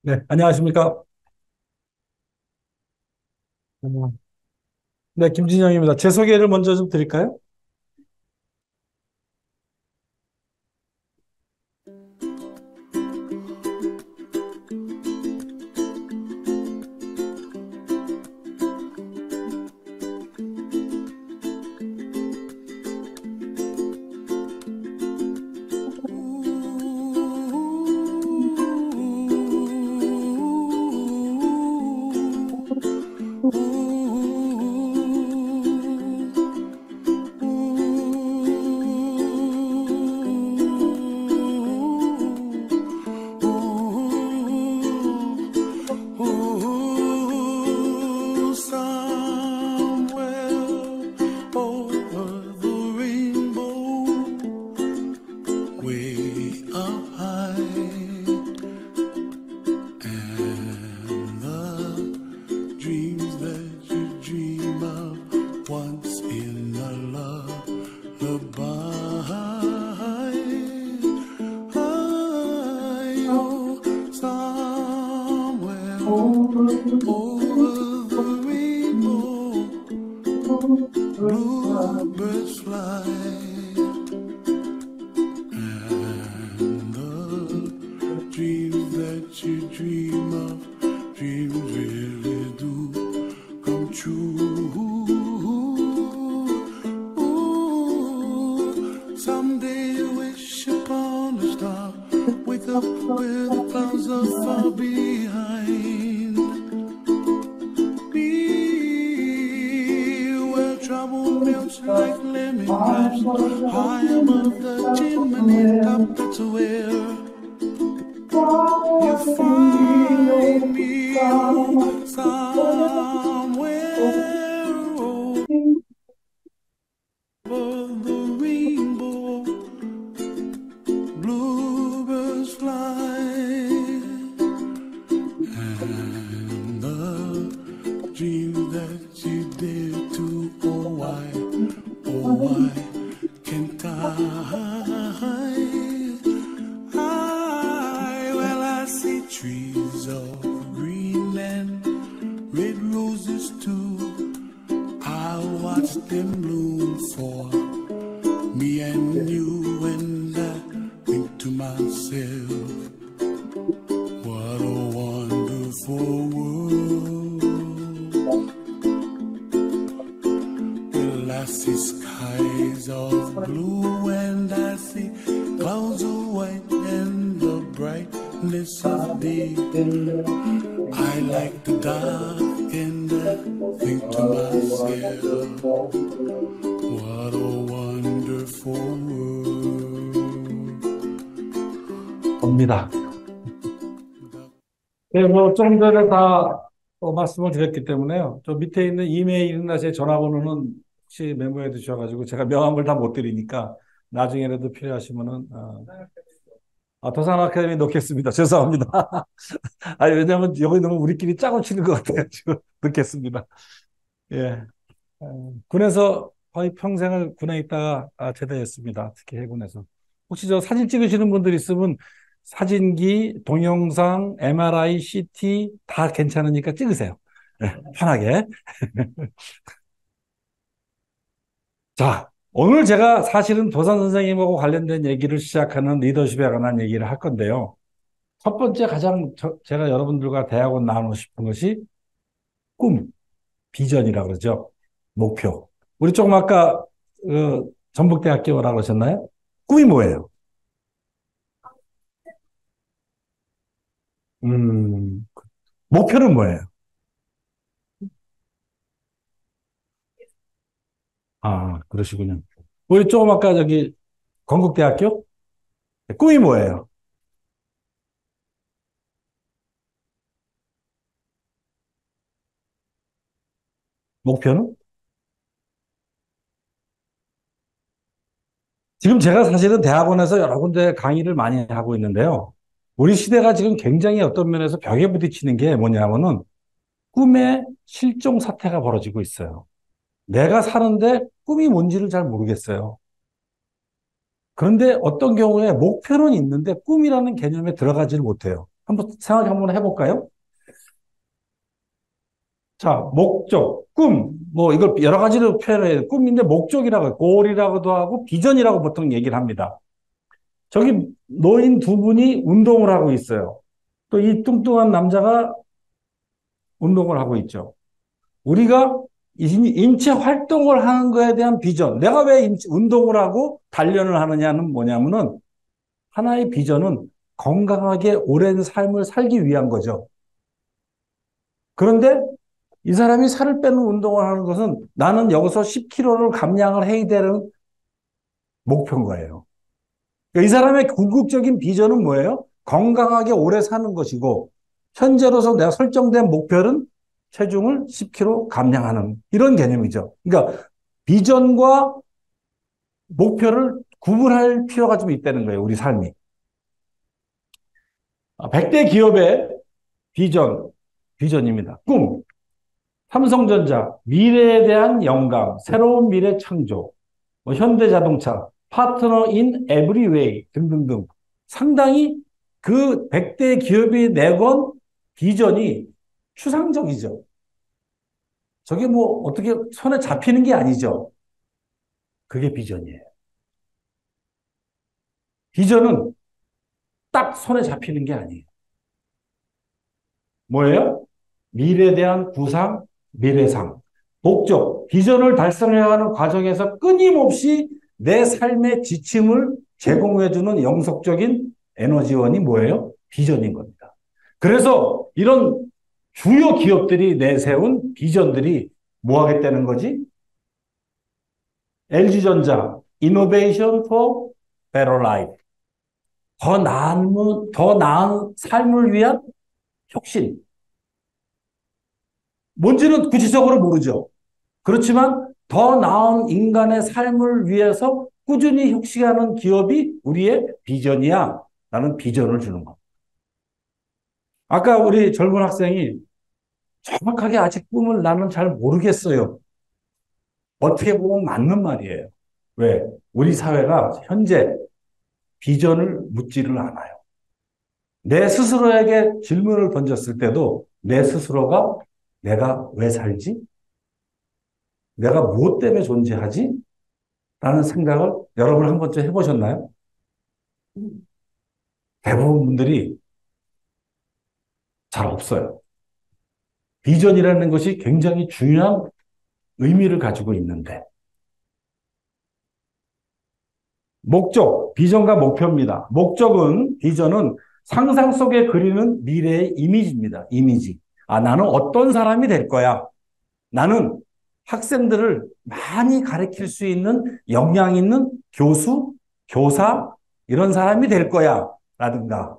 네, 안녕하십니까. 음, 네, 김진영입니다. 제 소개를 먼저 좀 드릴까요? Somewhere over the rainbow, way up high, and the dreams that you dream of once in a lullaby. Oh, somewhere over the rainbow, bluebirds fly, and the dreams that you dream of, dreams really do come true. Ooh, someday you wish upon a star, wake up where the clouds are far behind. Be where trouble melts like lemon drops, high above the chimney top. That's where you find me. Oh, somewhere over the rainbow, bluebirds fly, and the dreams that you dare to, oh why can't well, I see trees of green and red roses too. I'll watch them bloom for me and you, and I think to myself, what a wonderful world. Well, I see skies of blue, and I see clouds of white, and the brightness of day. I like the dark, and I think to myself, what a wonderful world. 입니다. 네, 뭐, 좀 전에 다 말씀을 드렸기 때문에요. 저 밑에 있는 이메일이나 제 전화번호는 혹시 메모해 두셔가지고 제가 명함을 다 못 드리니까 나중에라도 필요하시면은, 도산 아카데미 놓겠습니다. 죄송합니다. 아니, 왜냐면 여기 너무 우리끼리 짜고 치는 것 같아요. 지금 놓겠습니다. 예. 군에서 거의 평생을 군에 있다가 제대했습니다. 특히 해군에서. 혹시 저 사진 찍으시는 분들 있으면 사진기, 동영상, MRI, CT 다 괜찮으니까 찍으세요. 네, 편하게. 자, 오늘 제가 사실은 도산 선생님하고 관련된 얘기를 시작하는 리더십에 관한 얘기를 할 건데요. 첫 번째 가장 제가 여러분들과 대화하고 나누고 싶은 것이 꿈, 비전이라고 그러죠. 목표. 우리 조금 아까 전북대학교라고 하셨나요? 꿈이 뭐예요? 음, 목표는 뭐예요? 아, 그러시군요. 우리 조금 아까 저기 건국대학교? 꿈이 뭐예요? 목표는? 지금 제가 사실은 대학원에서 여러 군데 강의를 많이 하고 있는데요. 우리 시대가 지금 굉장히 어떤 면에서 벽에 부딪히는 게 뭐냐면은 꿈의 실종 사태가 벌어지고 있어요. 내가 사는데 꿈이 뭔지를 잘 모르겠어요. 그런데 어떤 경우에 목표는 있는데 꿈이라는 개념에 들어가지를 못해요. 한번 생각 한번 해볼까요? 자, 목적, 꿈, 뭐 이걸 여러 가지로 표현해요. 꿈인데 목적이라고 해요. 골이라고도 하고 비전이라고 보통 얘기를 합니다. 저기 노인 두 분이 운동을 하고 있어요. 또 이 뚱뚱한 남자가 운동을 하고 있죠. 우리가 인체 활동을 하는 거에 대한 비전, 내가 왜 운동을 하고 단련을 하느냐는 뭐냐면은 하나의 비전은 건강하게 오랜 삶을 살기 위한 거죠. 그런데 이 사람이 살을 빼는 운동을 하는 것은 나는 여기서 10kg를 감량을 해야 되는 목표인 거예요. 이 사람의 궁극적인 비전은 뭐예요? 건강하게 오래 사는 것이고, 현재로서 내가 설정된 목표는 체중을 10kg 감량하는 이런 개념이죠. 그러니까 비전과 목표를 구분할 필요가 좀 있다는 거예요, 우리 삶이. 100대 기업의 비전입니다. 꿈, 삼성전자, 미래에 대한 영감, 새로운 미래 창조, 뭐 현대자동차, 파트너 인 에브리웨이 등등등. 상당히 그 100대 기업이 내건 비전이 추상적이죠. 저게 뭐 어떻게 손에 잡히는 게 아니죠. 그게 비전이에요. 비전은 딱 손에 잡히는 게 아니에요. 뭐예요? 미래에 대한 구상, 미래상. 목적, 비전을 달성해가는 과정에서 끊임없이 내 삶의 지침을 제공해주는 영속적인 에너지원이 뭐예요? 비전인 겁니다. 그래서 이런 주요 기업들이 내세운 비전들이 뭐 하겠다는 거지? LG전자, Innovation for Better Life. 더 나은 삶을 위한 혁신. 뭔지는 구체적으로 모르죠. 그렇지만 더 나은 인간의 삶을 위해서 꾸준히 혁신하는 기업이 우리의 비전이야. 라는 비전을 주는 것. 아까 우리 젊은 학생이 정확하게 아직 꿈을 나는 잘 모르겠어요. 어떻게 보면 맞는 말이에요. 왜? 우리 사회가 현재 비전을 묻지를 않아요. 내 스스로에게 질문을 던졌을 때도 내 스스로가 내가 왜 살지? 내가 무엇 때문에 존재하지? 라는 생각을 여러분 한 번쯤 해보셨나요? 대부분 분들이 잘 없어요. 비전이라는 것이 굉장히 중요한 의미를 가지고 있는데, 목적, 비전과 목표입니다. 비전은 상상 속에 그리는 미래의 이미지입니다. 이미지. 아, 나는 어떤 사람이 될 거야. 나는 학생들을 많이 가르칠 수 있는 역량 있는 교수, 교사, 이런 사람이 될 거야. 라든가,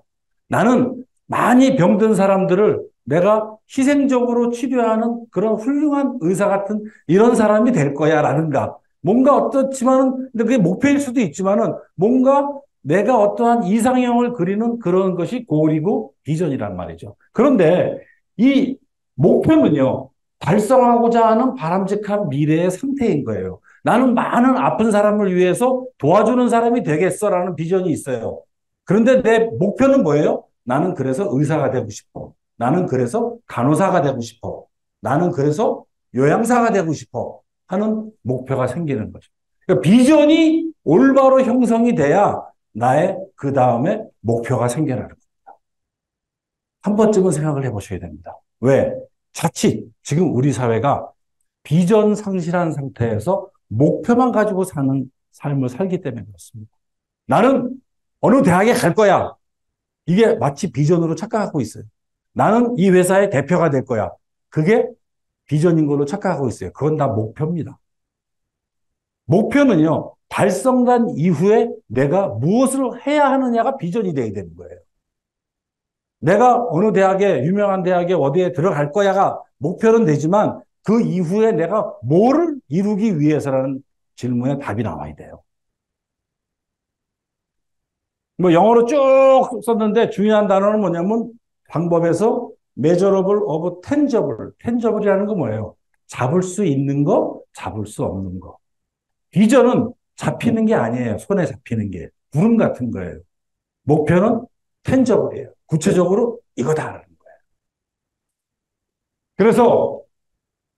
나는 많이 병든 사람들을 내가 희생적으로 치료하는 그런 훌륭한 의사 같은 이런 사람이 될 거야. 라든가, 뭔가 어떻지만은, 근데 그게 목표일 수도 있지만은, 뭔가 내가 어떠한 이상형을 그리는 그런 것이 고울이고 비전이란 말이죠. 그런데 이 목표는요, 달성하고자 하는 바람직한 미래의 상태인 거예요. 나는 많은 아픈 사람을 위해서 도와주는 사람이 되겠어라는 비전이 있어요. 그런데 내 목표는 뭐예요? 나는 그래서 의사가 되고 싶어. 나는 그래서 간호사가 되고 싶어. 나는 그래서 요양사가 되고 싶어. 하는 목표가 생기는 거죠. 그러니까 비전이 올바로 형성이 돼야 나의 그 다음에 목표가 생겨나는 겁니다. 한 번쯤은 생각을 해보셔야 됩니다. 왜? 자칫 지금 우리 사회가 비전 상실한 상태에서 목표만 가지고 사는 삶을 살기 때문에 그렇습니다. 나는 어느 대학에 갈 거야. 이게 마치 비전으로 착각하고 있어요. 나는 이 회사의 대표가 될 거야. 그게 비전인 걸로 착각하고 있어요. 그건 다 목표입니다. 목표는요, 달성된 이후에 내가 무엇을 해야 하느냐가 비전이 되어야 되는 거예요. 내가 어느 대학에, 유명한 대학에 어디에 들어갈 거야가 목표는 되지만 그 이후에 내가 뭐를 이루기 위해서라는 질문에 답이 나와야 돼요. 뭐 영어로 쭉 썼는데 중요한 단어는 뭐냐면 방법에서 measurable of tangible. tangible이라는 건 뭐예요? 잡을 수 있는 거, 잡을 수 없는 거. 비전은 잡히는 게 아니에요. 손에 잡히는 게. 구름 같은 거예요. 목표는 텐저블이에요. 구체적으로 이거다라는 거예요. 그래서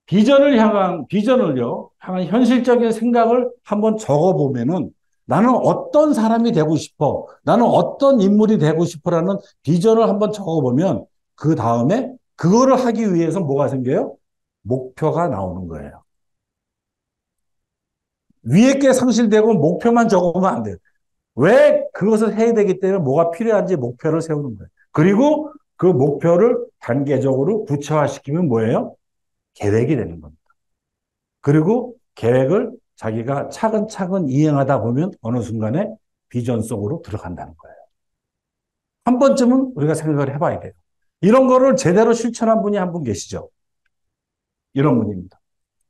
비전을요, 향한 현실적인 생각을 한번 적어보면은 나는 어떤 사람이 되고 싶어, 나는 어떤 인물이 되고 싶어라는 비전을 한번 적어보면 그 다음에 그거를 하기 위해서 뭐가 생겨요? 목표가 나오는 거예요. 위에 게 상실되고 목표만 적으면 안 돼요. 왜 그것을 해야 되기 때문에 뭐가 필요한지 목표를 세우는 거예요. 그리고 그 목표를 단계적으로 구체화시키면 뭐예요? 계획이 되는 겁니다. 그리고 계획을 자기가 차근차근 이행하다 보면 어느 순간에 비전 속으로 들어간다는 거예요. 한 번쯤은 우리가 생각을 해봐야 돼요. 이런 거를 제대로 실천한 분이 한 분 계시죠? 이런 분입니다.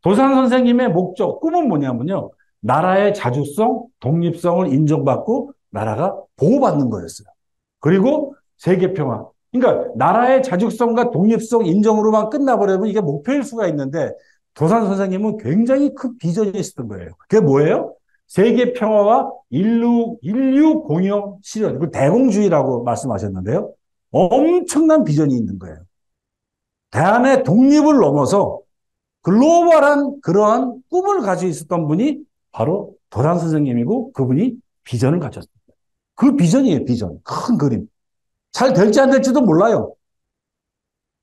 도산 선생님의 목적, 꿈은 뭐냐면요. 나라의 자주성, 독립성을 인정받고 나라가 보호받는 거였어요. 그리고 세계평화. 그러니까 나라의 자주성과 독립성 인정으로만 끝나버리면 이게 목표일 수가 있는데 도산 선생님은 굉장히 큰 비전이 있었던 거예요. 그게 뭐예요? 세계평화와 인류 공영 실현, 그 대공주의라고 말씀하셨는데요. 엄청난 비전이 있는 거예요. 대한의 독립을 넘어서 글로벌한 그러한 꿈을 가지고 있었던 분이 바로 도산 선생님이고 그분이 비전을 가졌습니다. 그 비전이에요, 비전. 큰 그림. 잘 될지 안 될지도 몰라요.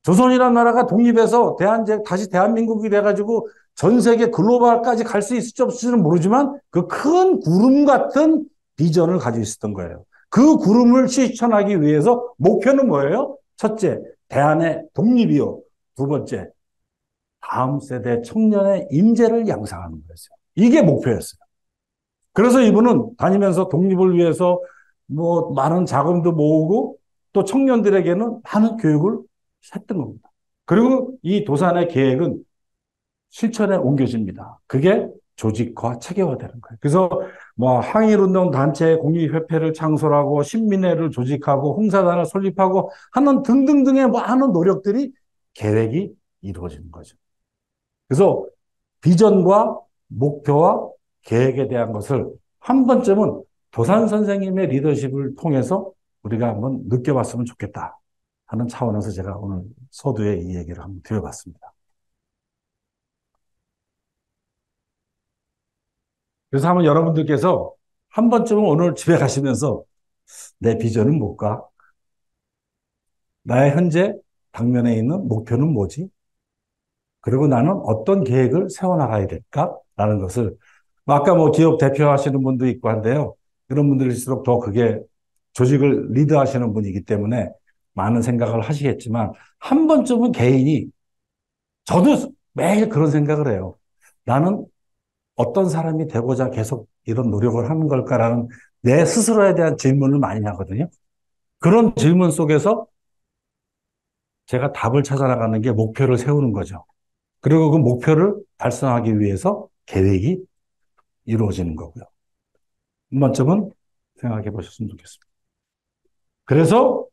조선이라는 나라가 독립해서 다시 대한민국이 돼가지고 전 세계 글로벌까지 갈 수 있을지 없을지는 모르지만 그 큰 구름 같은 비전을 가지고 있었던 거예요. 그 구름을 실천하기 위해서 목표는 뭐예요? 첫째, 대한의 독립이요. 두 번째, 다음 세대 청년의 인재를 양성하는 거였어요. 이게 목표였어요. 그래서 이분은 다니면서 독립을 위해서 뭐 많은 자금도 모으고 또 청년들에게는 많은 교육을 했던 겁니다. 그리고 이 도산의 계획은 실천에 옮겨집니다. 그게 조직화, 체계화되는 거예요. 그래서 뭐 항일운동 단체 공익협회를 창설하고 신민회를 조직하고 홍사단을 설립하고 하는 등등등의 많은 노력들이 계획이 이루어지는 거죠. 그래서 비전과 목표와 계획에 대한 것을 한 번쯤은 도산 선생님의 리더십을 통해서 우리가 한번 느껴봤으면 좋겠다 하는 차원에서 제가 오늘 서두에 이 얘기를 한번 드려봤습니다. 그래서 한번 여러분들께서 한 번쯤은 오늘 집에 가시면서 내 비전은 뭘까? 나의 현재 당면에 있는 목표는 뭐지? 그리고 나는 어떤 계획을 세워나가야 될까? 라는 것을 아까 뭐 기업 대표하시는 분도 있고 한데요. 이런 분들일수록 더 그게 조직을 리드하시는 분이기 때문에 많은 생각을 하시겠지만 한 번쯤은 개인이 저도 매일 그런 생각을 해요. 나는 어떤 사람이 되고자 계속 이런 노력을 하는 걸까라는 내 스스로에 대한 질문을 많이 하거든요. 그런 질문 속에서 제가 답을 찾아나가는 게 목표를 세우는 거죠. 그리고 그 목표를 달성하기 위해서 계획이 이루어지는 거고요. 한 번쯤은 생각해 보셨으면 좋겠습니다. 그래서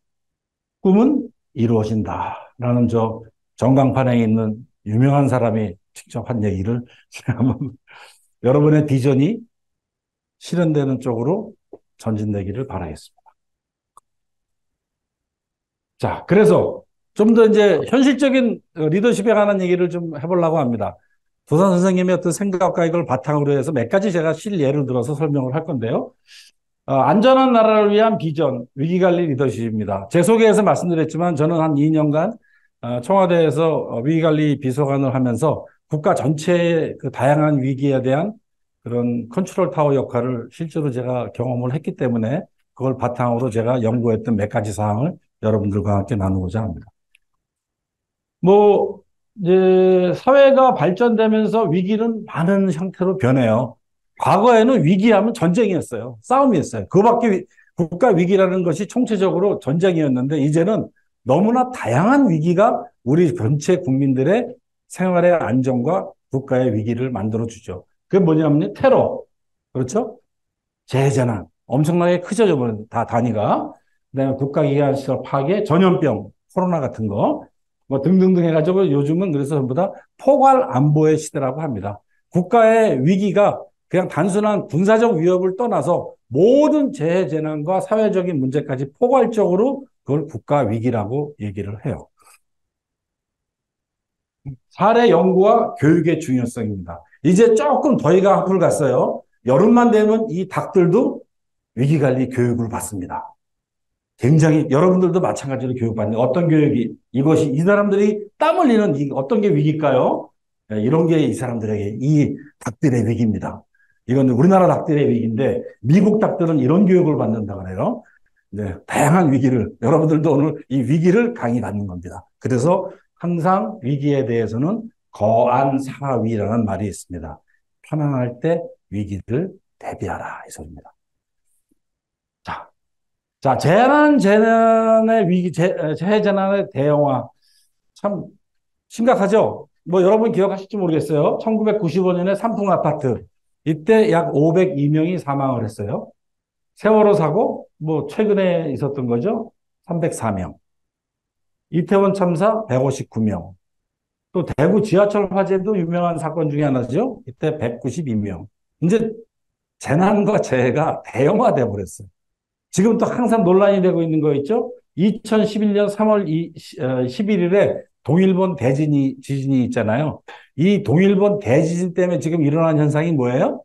꿈은 이루어진다라는 저 전광판에 있는 유명한 사람이 직접 한 얘기를 한번 여러분의 비전이 실현되는 쪽으로 전진되기를 바라겠습니다. 자, 그래서 좀 더 이제 현실적인 리더십에 관한 얘기를 좀 해보려고 합니다. 도산 선생님의 어떤 생각과 이걸 바탕으로 해서 몇 가지 제가 실예를 들어서 설명을 할 건데요. 안전한 나라를 위한 비전, 위기관리 리더십입니다. 제 소개에서 말씀드렸지만 저는 한 2년간 청와대에서 위기관리 비서관을 하면서 국가 전체의 그 다양한 위기에 대한 그런 컨트롤 타워 역할을 실제로 제가 경험을 했기 때문에 그걸 바탕으로 제가 연구했던 몇 가지 사항을 여러분들과 함께 나누고자 합니다. 뭐, 이제 사회가 발전되면서 위기는 많은 형태로 변해요. 과거에는 위기하면 전쟁이었어요. 싸움이었어요. 그밖에 국가 위기라는 것이 총체적으로 전쟁이었는데 이제는 너무나 다양한 위기가 우리 전체 국민들의 생활의 안정과 국가의 위기를 만들어주죠. 그게 뭐냐면 테러. 그렇죠? 재해재난. 엄청나게 크죠, 저번에 다 단위가. 그다음에 국가기관 시설 파괴, 전염병, 코로나 같은 거. 뭐 등등등 해가지고 요즘은 그래서 전부 다 포괄 안보의 시대라고 합니다. 국가의 위기가 그냥 단순한 군사적 위협을 떠나서 모든 재해 재난과 사회적인 문제까지 포괄적으로 그걸 국가 위기라고 얘기를 해요. 사례 연구와 교육의 중요성입니다. 이제 조금 더위가 한풀 갔어요. 여름만 되면 이 닭들도 위기관리 교육을 받습니다. 굉장히 여러분들도 마찬가지로 교육받는 어떤 교육이 이것이 이 사람들이 땀 흘리는 어떤 게 위기일까요? 이런 게 이 사람들에게 이 닭들의 위기입니다. 이건 우리나라 닭들의 위기인데 미국 닭들은 이런 교육을 받는다 그래요. 네, 다양한 위기를 여러분들도 오늘 이 위기를 강의받는 겁니다. 그래서 항상 위기에 대해서는 거안사위라는 말이 있습니다. 편안할 때 위기를 대비하라 이 소리입니다. 자, 재난의 위기, 재해 재난의 대응화. 참 심각하죠? 뭐 여러분 기억하실지 모르겠어요. 1995년에 삼풍 아파트. 이때 약 502명이 사망을 했어요. 세월호 사고, 뭐 최근에 있었던 거죠. 304명. 이태원 참사 159명. 또 대구 지하철 화재도 유명한 사건 중에 하나죠. 이때 192명. 이제 재난과 재해가 대형화돼 버렸어요. 지금 또 항상 논란이 되고 있는 거 있죠? 2011년 3월 11일에 동일본 지진이 있잖아요. 이 동일본 대지진 때문에 지금 일어난 현상이 뭐예요?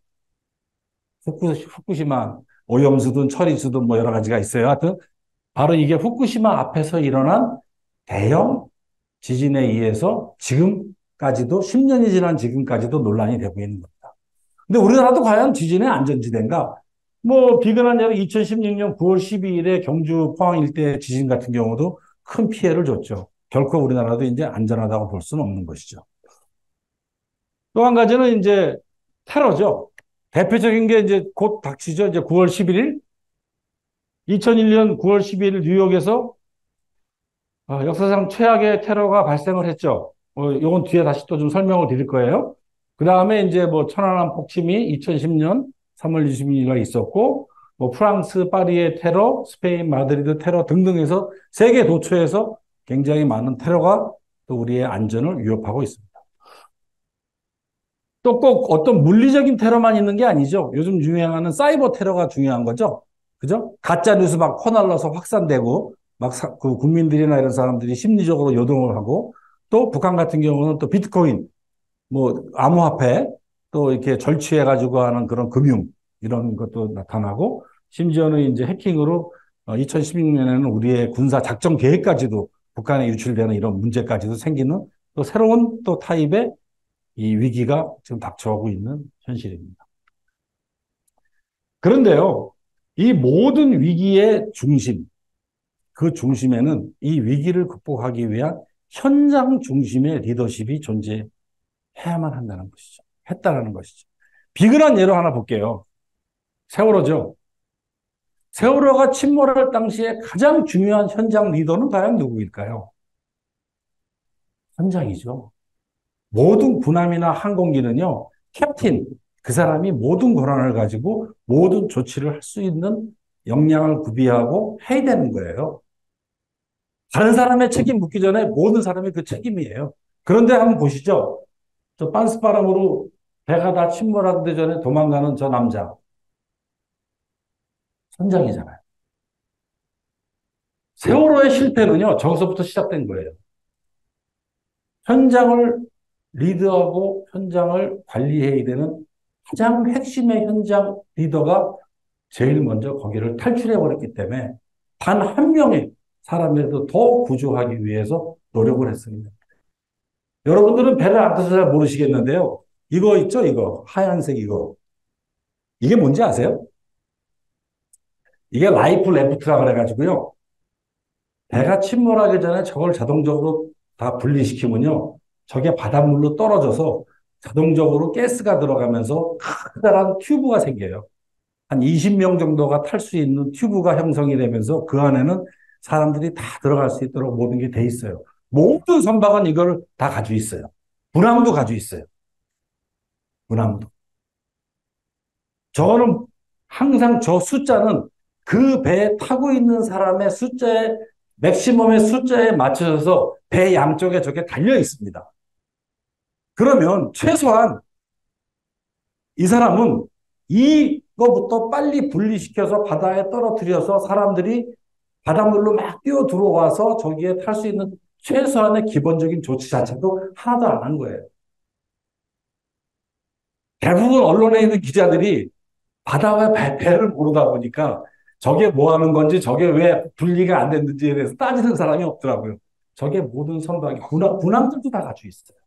후쿠시마 오염수든 처리수든 뭐 여러 가지가 있어요. 하여튼 바로 이게 후쿠시마 앞에서 일어난 대형 지진에 의해서 지금까지도 10년이 지난 지금까지도 논란이 되고 있는 겁니다. 근데 우리나라도 과연 지진의 안전지대인가? 뭐 비근한 예로 2016년 9월 12일에 경주 포항 일대 지진 같은 경우도 큰 피해를 줬죠. 결코 우리나라도 이제 안전하다고 볼 수는 없는 것이죠. 또 한 가지는 이제 테러죠. 대표적인 게 이제 곧 닥치죠. 이제 9월 11일 2001년 9월 12일 뉴욕에서 역사상 최악의 테러가 발생을 했죠. 요건 뒤에 다시 또 좀 설명을 드릴 거예요. 그 다음에 이제 뭐 천안함 폭침이 2010년 3월 26일에 있었고, 뭐 프랑스 파리의 테러, 스페인 마드리드 테러 등등해서 세계 도처에서 굉장히 많은 테러가 또 우리의 안전을 위협하고 있습니다. 또 꼭 어떤 물리적인 테러만 있는 게 아니죠. 요즘 유행하는 사이버 테러가 중요한 거죠. 그죠? 가짜 뉴스 막 퍼날라서 확산되고, 막 그 국민들이나 이런 사람들이 심리적으로 요동을 하고, 또 북한 같은 경우는 또 비트코인, 뭐 암호화폐, 또 이렇게 절취해가지고 하는 그런 금융, 이런 것도 나타나고, 심지어는 이제 해킹으로 2016년에는 우리의 군사 작전 계획까지도 북한에 유출되는 이런 문제까지도 생기는 또 새로운 또 타입의 이 위기가 지금 닥쳐오고 있는 현실입니다. 그런데요, 이 모든 위기의 중심, 그 중심에는 이 위기를 극복하기 위한 현장 중심의 리더십이 존재해야만 한다는 것이죠. 했다라는 것이죠. 비근한 예로 하나 볼게요. 세월호죠. 세월호가 침몰할 당시에 가장 중요한 현장 리더는 과연 누구일까요? 현장이죠. 모든 군함이나 항공기는요, 캡틴, 그 사람이 모든 권한을 가지고 모든 조치를 할 수 있는 역량을 구비하고 해야 되는 거예요. 다른 사람의 책임 묻기 전에 모든 사람이 그 책임이에요. 그런데 한번 보시죠. 저 빤스바람으로 배가 다 침몰하기 전에 도망가는 저 남자. 선장이잖아요. 세월호의 실패는요, 저기서부터 시작된 거예요. 현장을 리드하고 현장을 관리해야 되는 가장 핵심의 현장 리더가 제일 먼저 거기를 탈출해버렸기 때문에 단 한 명의 사람이라도 더 구조하기 위해서 노력을 했습니다. 여러분들은 배를 안 타서 잘 모르시겠는데요. 이거 있죠? 이거. 하얀색 이거. 이게 뭔지 아세요? 이게 라이프 레프트라 그래가지고요. 배가 침몰하기 전에 저걸 자동적으로 다 분리시키면요. 저게 바닷물로 떨어져서 자동적으로 가스가 들어가면서 커다란 튜브가 생겨요. 한 20명 정도가 탈 수 있는 튜브가 형성이 되면서 그 안에는 사람들이 다 들어갈 수 있도록 모든 게 돼 있어요. 모든 선박은 이걸 다 가지고 있어요. 군함도 가지고 있어요. 군함도. 저거는 항상 저 숫자는 그 배에 타고 있는 사람의 숫자에 맥시멈의 숫자에 맞춰서 배 양쪽에 저게 달려 있습니다. 그러면 최소한 이 사람은 이거부터 빨리 분리시켜서 바다에 떨어뜨려서 사람들이 바닷물로 막 뛰어 들어와서 저기에 탈 수 있는 최소한의 기본적인 조치 자체도 하나도 안 한 거예요. 대부분 언론에 있는 기자들이 바다와 배를 모르다 보니까 저게 뭐 하는 건지 저게 왜 분리가 안 됐는지에 대해서 따지는 사람이 없더라고요. 저게 모든 선박이 군함들도 다 갖추고 있어요.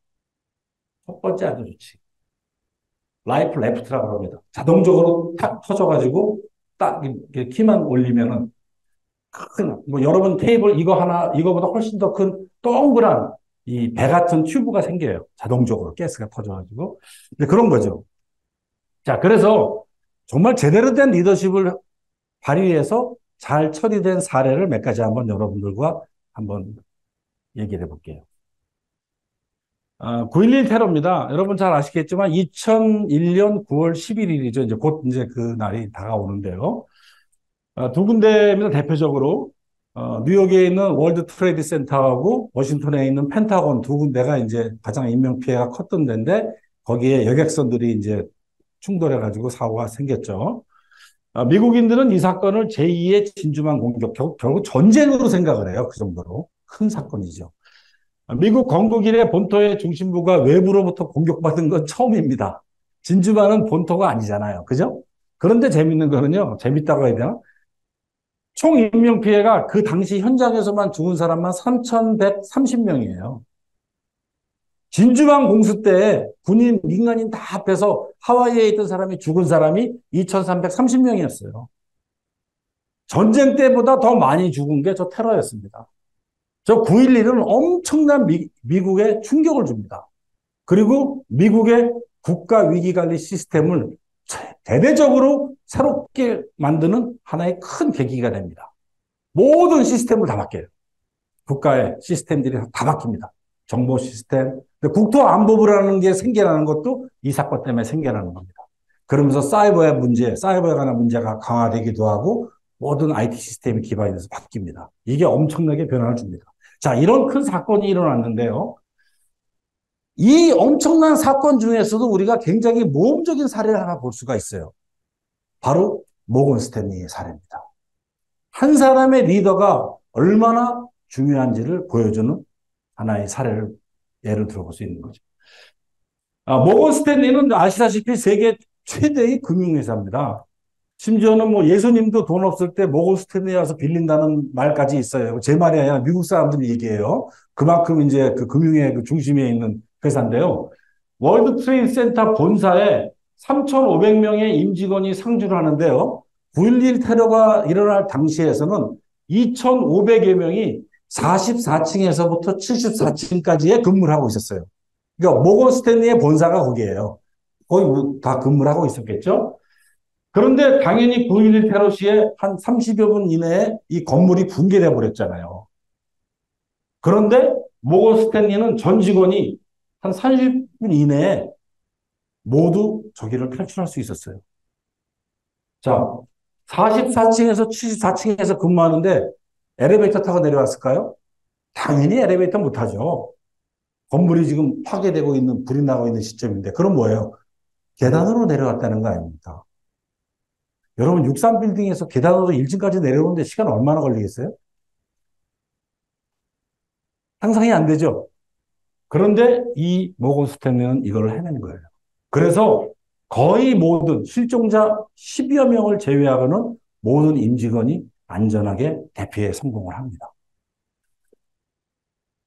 첫 번째 아주 좋지. 라이프 레프트라고 합니다. 자동적으로 탁 터져가지고 딱 이렇게 키만 올리면은 뭐 여러분 테이블 이거 하나, 이거보다 훨씬 더 큰 동그란 이 배 같은 튜브가 생겨요. 자동적으로 가스가 터져가지고. 근데 그런 거죠. 자, 그래서 정말 제대로 된 리더십을 발휘해서 잘 처리된 사례를 몇 가지 한번 여러분들과 한번 얘기를 해볼게요. 9.11 테러입니다. 여러분 잘 아시겠지만 2001년 9월 11일이죠. 이제 곧 이제 그 날이 다가오는데요. 두 군데입니다. 대표적으로 뉴욕에 있는 월드 트레이드 센터하고 워싱턴에 있는 펜타곤 두 군데가 이제 가장 인명 피해가 컸던 데인데 거기에 여객선들이 이제 충돌해가지고 사고가 생겼죠. 미국인들은 이 사건을 제2의 진주만 공격, 결국 전쟁으로 생각을 해요. 그 정도로 큰 사건이죠. 미국 건국일에 본토의 중심부가 외부로부터 공격받은 건 처음입니다. 진주만은 본토가 아니잖아요. 그죠? 그런데 재밌는 거는요. 재밌다고 해야 되나? 총 인명피해가 그 당시 현장에서만 죽은 사람만 3,130명이에요. 진주만 공수 때 군인, 민간인 다 합해서 하와이에 있던 사람이 죽은 사람이 2,330명이었어요. 전쟁 때보다 더 많이 죽은 게 저 테러였습니다. 저 9.11은 엄청난 미국에 충격을 줍니다. 그리고 미국의 국가 위기관리 시스템을 대대적으로 새롭게 만드는 하나의 큰 계기가 됩니다. 모든 시스템을 다 바뀌어요. 국가의 시스템들이 다 바뀝니다. 정보 시스템, 국토안보부라는 게 생겨나는 것도 이 사건 때문에 생겨나는 겁니다. 그러면서 사이버에 관한 문제가 강화되기도 하고 모든 IT 시스템이 기반이 돼서 바뀝니다. 이게 엄청나게 변화를 줍니다. 자, 이런 큰 사건이 일어났는데요. 이 엄청난 사건 중에서도 우리가 굉장히 모험적인 사례를 하나 볼 수가 있어요. 바로 모건 스탠리의 사례입니다. 한 사람의 리더가 얼마나 중요한지를 보여주는 하나의 사례를 예를 들어볼 수 있는 거죠. 모건 스탠리는 아시다시피 세계 최대의 금융회사입니다. 심지어는 뭐 예수님도 돈 없을 때 모건 스탠리에 와서 빌린다는 말까지 있어요. 제 말이 아니라 미국 사람들이 얘기해요. 그만큼 이제 그 금융의 그 중심에 있는 회사인데요. 월드 트레이드 센터 본사에 3,500명의 임직원이 상주를 하는데요. 9.11 테러가 일어날 당시에서는 2,500여 명이 44층에서부터 74층까지의 근무를 하고 있었어요. 그러니까 모건 스탠리의 본사가 거기에요. 거기 다 근무를 하고 있었겠죠. 그런데 당연히 9.11 테러 시에 한 30여 분 이내에 이 건물이 붕괴돼 버렸잖아요. 그런데 모건 스탠리는 전 직원이 한 30분 이내에 모두 저기를 탈출할 수 있었어요. 자, 44층에서 74층에서 근무하는데 엘리베이터 타고 내려왔을까요? 당연히 엘리베이터 못 타죠. 건물이 지금 파괴되고 있는, 불이 나고 있는 시점인데. 그럼 뭐예요? 계단으로 내려왔다는 거 아닙니까? 여러분, 63빌딩에서 계단으로 1층까지 내려오는데 시간 얼마나 걸리겠어요? 상상이 안 되죠? 그런데 이 모건 스탠리는 이걸 해낸 거예요. 그래서 거의 모든 실종자 10여 명을 제외하고는 모든 임직원이 안전하게 대피에 성공을 합니다.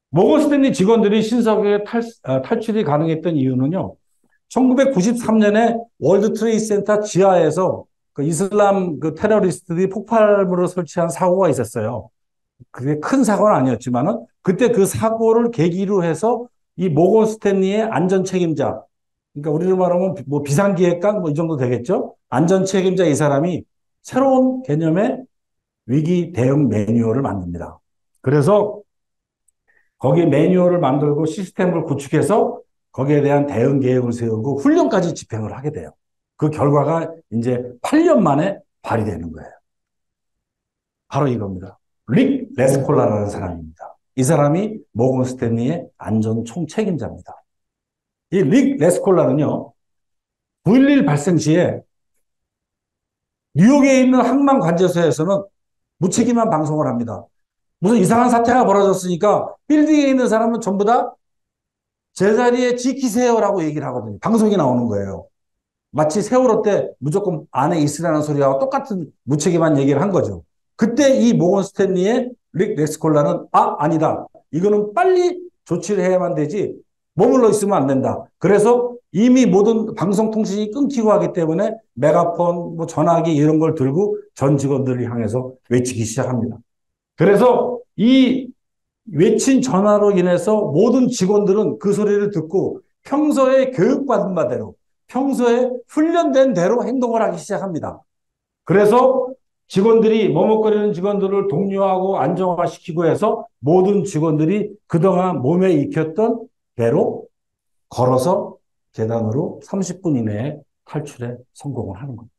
모건 스탠리 직원들이 신속하게 탈출이 가능했던 이유는요. 1993년에 월드 트레이드 센터 지하에서 그 이슬람 그 테러리스트들이 폭발물을 설치한 사고가 있었어요. 그게 큰 사고는 아니었지만은 그때 그 사고를 계기로 해서 이 모건 스탠리의 안전 책임자, 그러니까 우리로 말하면 뭐 비상기획관 뭐 이 정도 되겠죠? 안전 책임자 이 사람이 새로운 개념의 위기 대응 매뉴얼을 만듭니다. 그래서 거기에 매뉴얼을 만들고 시스템을 구축해서 거기에 대한 대응 계획을 세우고 훈련까지 집행을 하게 돼요. 그 결과가 이제 8년 만에 발휘되는 거예요. 바로 이겁니다. 릭 레스콜라라는 사람입니다. 이 사람이 모건 스탠리의 안전 총책임자입니다. 이 릭 레스콜라는요, 9.11 발생 시에 뉴욕에 있는 항만 관제소에서는 무책임한 방송을 합니다. 무슨 이상한 사태가 벌어졌으니까 빌딩에 있는 사람은 전부 다 제자리에 지키세요라고 얘기를 하거든요. 방송이 나오는 거예요. 마치 세월호 때 무조건 안에 있으라는 소리하고 똑같은 무책임한 얘기를 한 거죠. 그때 이 모건 스탠리의 릭 레스콜라는 아니다. 이거는 빨리 조치를 해야만 되지 머물러 있으면 안 된다. 그래서 이미 모든 방송통신이 끊기고 하기 때문에 메가폰, 뭐 전화기 이런 걸 들고 전 직원들을 향해서 외치기 시작합니다. 그래서 이 외친 전화로 인해서 모든 직원들은 그 소리를 듣고 평소에 교육받은 바대로, 평소에 훈련된 대로 행동을 하기 시작합니다. 그래서 직원들이 머뭇거리는 직원들을 독려하고 안정화시키고 해서 모든 직원들이 그동안 몸에 익혔던 대로 걸어서 계단으로 30분 이내에 탈출에 성공을 하는 겁니다.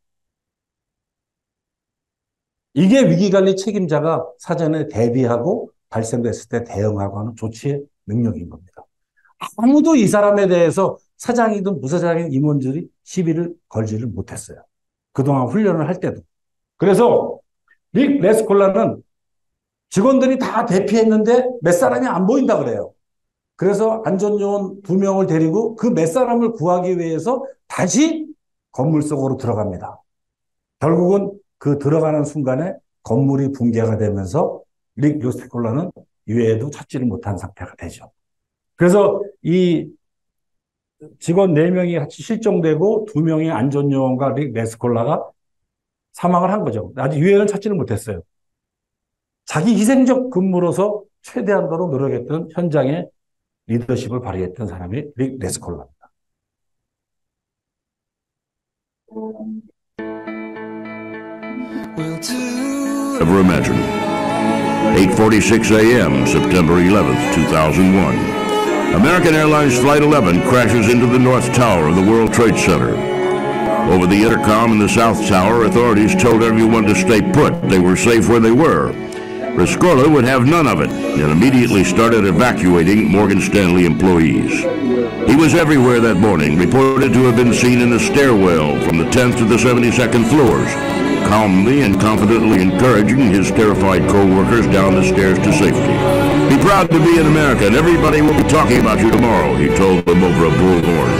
이게 위기관리 책임자가 사전에 대비하고 발생됐을 때 대응하고 하는 조치의 능력인 겁니다. 아무도 이 사람에 대해서 사장이든 부사장이든 임원들이 시비를 걸지를 못했어요. 그동안 훈련을 할 때도. 그래서 릭 레스콜라는 직원들이 다 대피했는데 몇 사람이 안 보인다 그래요. 그래서 안전요원 2명을 데리고 그 몇 사람을 구하기 위해서 다시 건물 속으로 들어갑니다. 결국은 그 들어가는 순간에 건물이 붕괴가 되면서 릭 레스콜라는 이외에도 찾지를 못한 상태가 되죠. 그래서 이 직원 4명이 같이 실종되고 2명의 안전요원과 릭 레스콜라가 사망을 한 거죠. 아직 유해는 찾지는 못했어요. 자기 희생적 근무로서 최대한도로 노력했던 현장의 리더십을 발휘했던 사람이 릭 레스콜라입니다. Ever imagine? 8:46 a.m., September 11th, 2001. American Airlines Flight 11 crashes into the North Tower of the World Trade Center. Over the intercom in the South Tower, authorities told everyone to stay put. They were safe where they were. Rescorla would have none of it and immediately started evacuating Morgan Stanley employees. He was everywhere that morning, reported to have been seen in a stairwell from the 10th to the 72nd floors, calmly and confidently encouraging his terrified co-workers down the stairs to safety. Be proud to be an American. Everybody will be talking about you tomorrow, he told them over a bullhorn.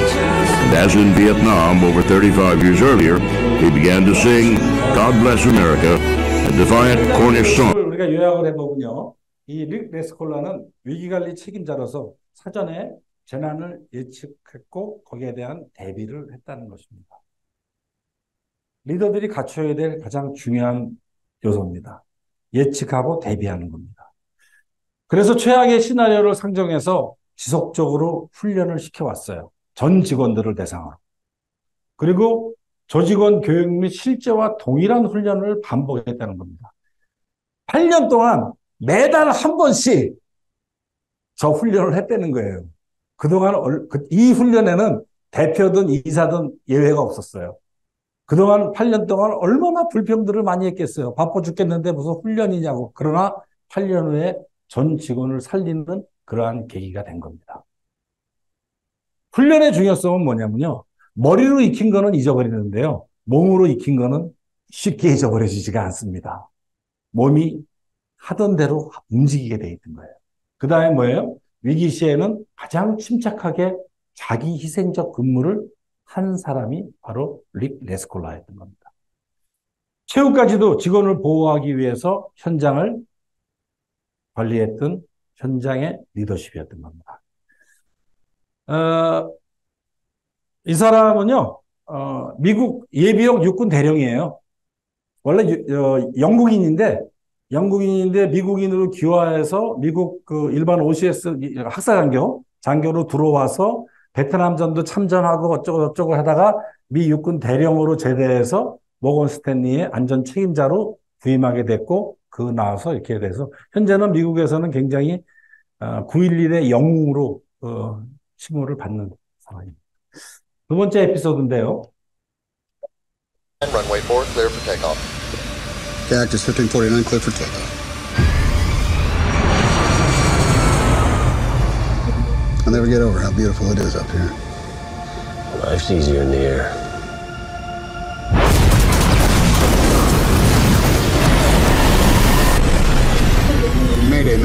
And as in Vietnam over 35 years earlier, he began to sing God Bless America, a defiant Cornish song. 우리가 요약을 해보면요. 이 릭 레스콜라는 위기관리 책임자로서 사전에 재난을 예측했고 거기에 대한 대비를 했다는 것입니다. 리더들이 갖춰야 될 가장 중요한 요소입니다. 예측하고 대비하는 겁니다. 그래서 최악의 시나리오를 상정해서 지속적으로 훈련을 시켜왔어요. 전 직원들을 대상으로. 그리고 조직원 교육 및 실제와 동일한 훈련을 반복했다는 겁니다. 8년 동안 매달 한 번씩 저 훈련을 했다는 거예요. 그동안 이 훈련에는 대표든 이사든 예외가 없었어요. 그동안 8년 동안 얼마나 불평들을 많이 했겠어요. 바빠 죽겠는데 무슨 훈련이냐고. 그러나 8년 후에 전 직원을 살리는 그러한 계기가 된 겁니다. 훈련의 중요성은 뭐냐면요. 머리로 익힌 거는 잊어버리는데요. 몸으로 익힌 거는 쉽게 잊어버려지지가 않습니다. 몸이 하던 대로 움직이게 돼 있는 거예요. 그 다음에 뭐예요? 위기 시에는 가장 침착하게 자기 희생적 근무를 한 사람이 바로 릭 레스콜라였던 겁니다. 최후까지도 직원을 보호하기 위해서 현장을 관리했던 현장의 리더십이었던 겁니다. 이 사람은요, 미국 예비역 육군 대령이에요. 원래 영국인인데 미국인으로 귀화해서 미국 그 일반 OCS 학사 장교로 들어와서 베트남전도 참전하고 어쩌고 하다가 미 육군 대령으로 제대해서 모건 스탠리의 안전 책임자로 부임하게 됐고 그 나와서 이렇게 돼서 현재는 미국에서는 굉장히 9.11의 영웅으로 칭호를 받는 상황입니다. 두 번째 에피소드인데요. Runway 4 clear for takeoff. Cactus 1549 clear for takeoff. I'll never get over how beautiful it is up here. Life's easier in the air.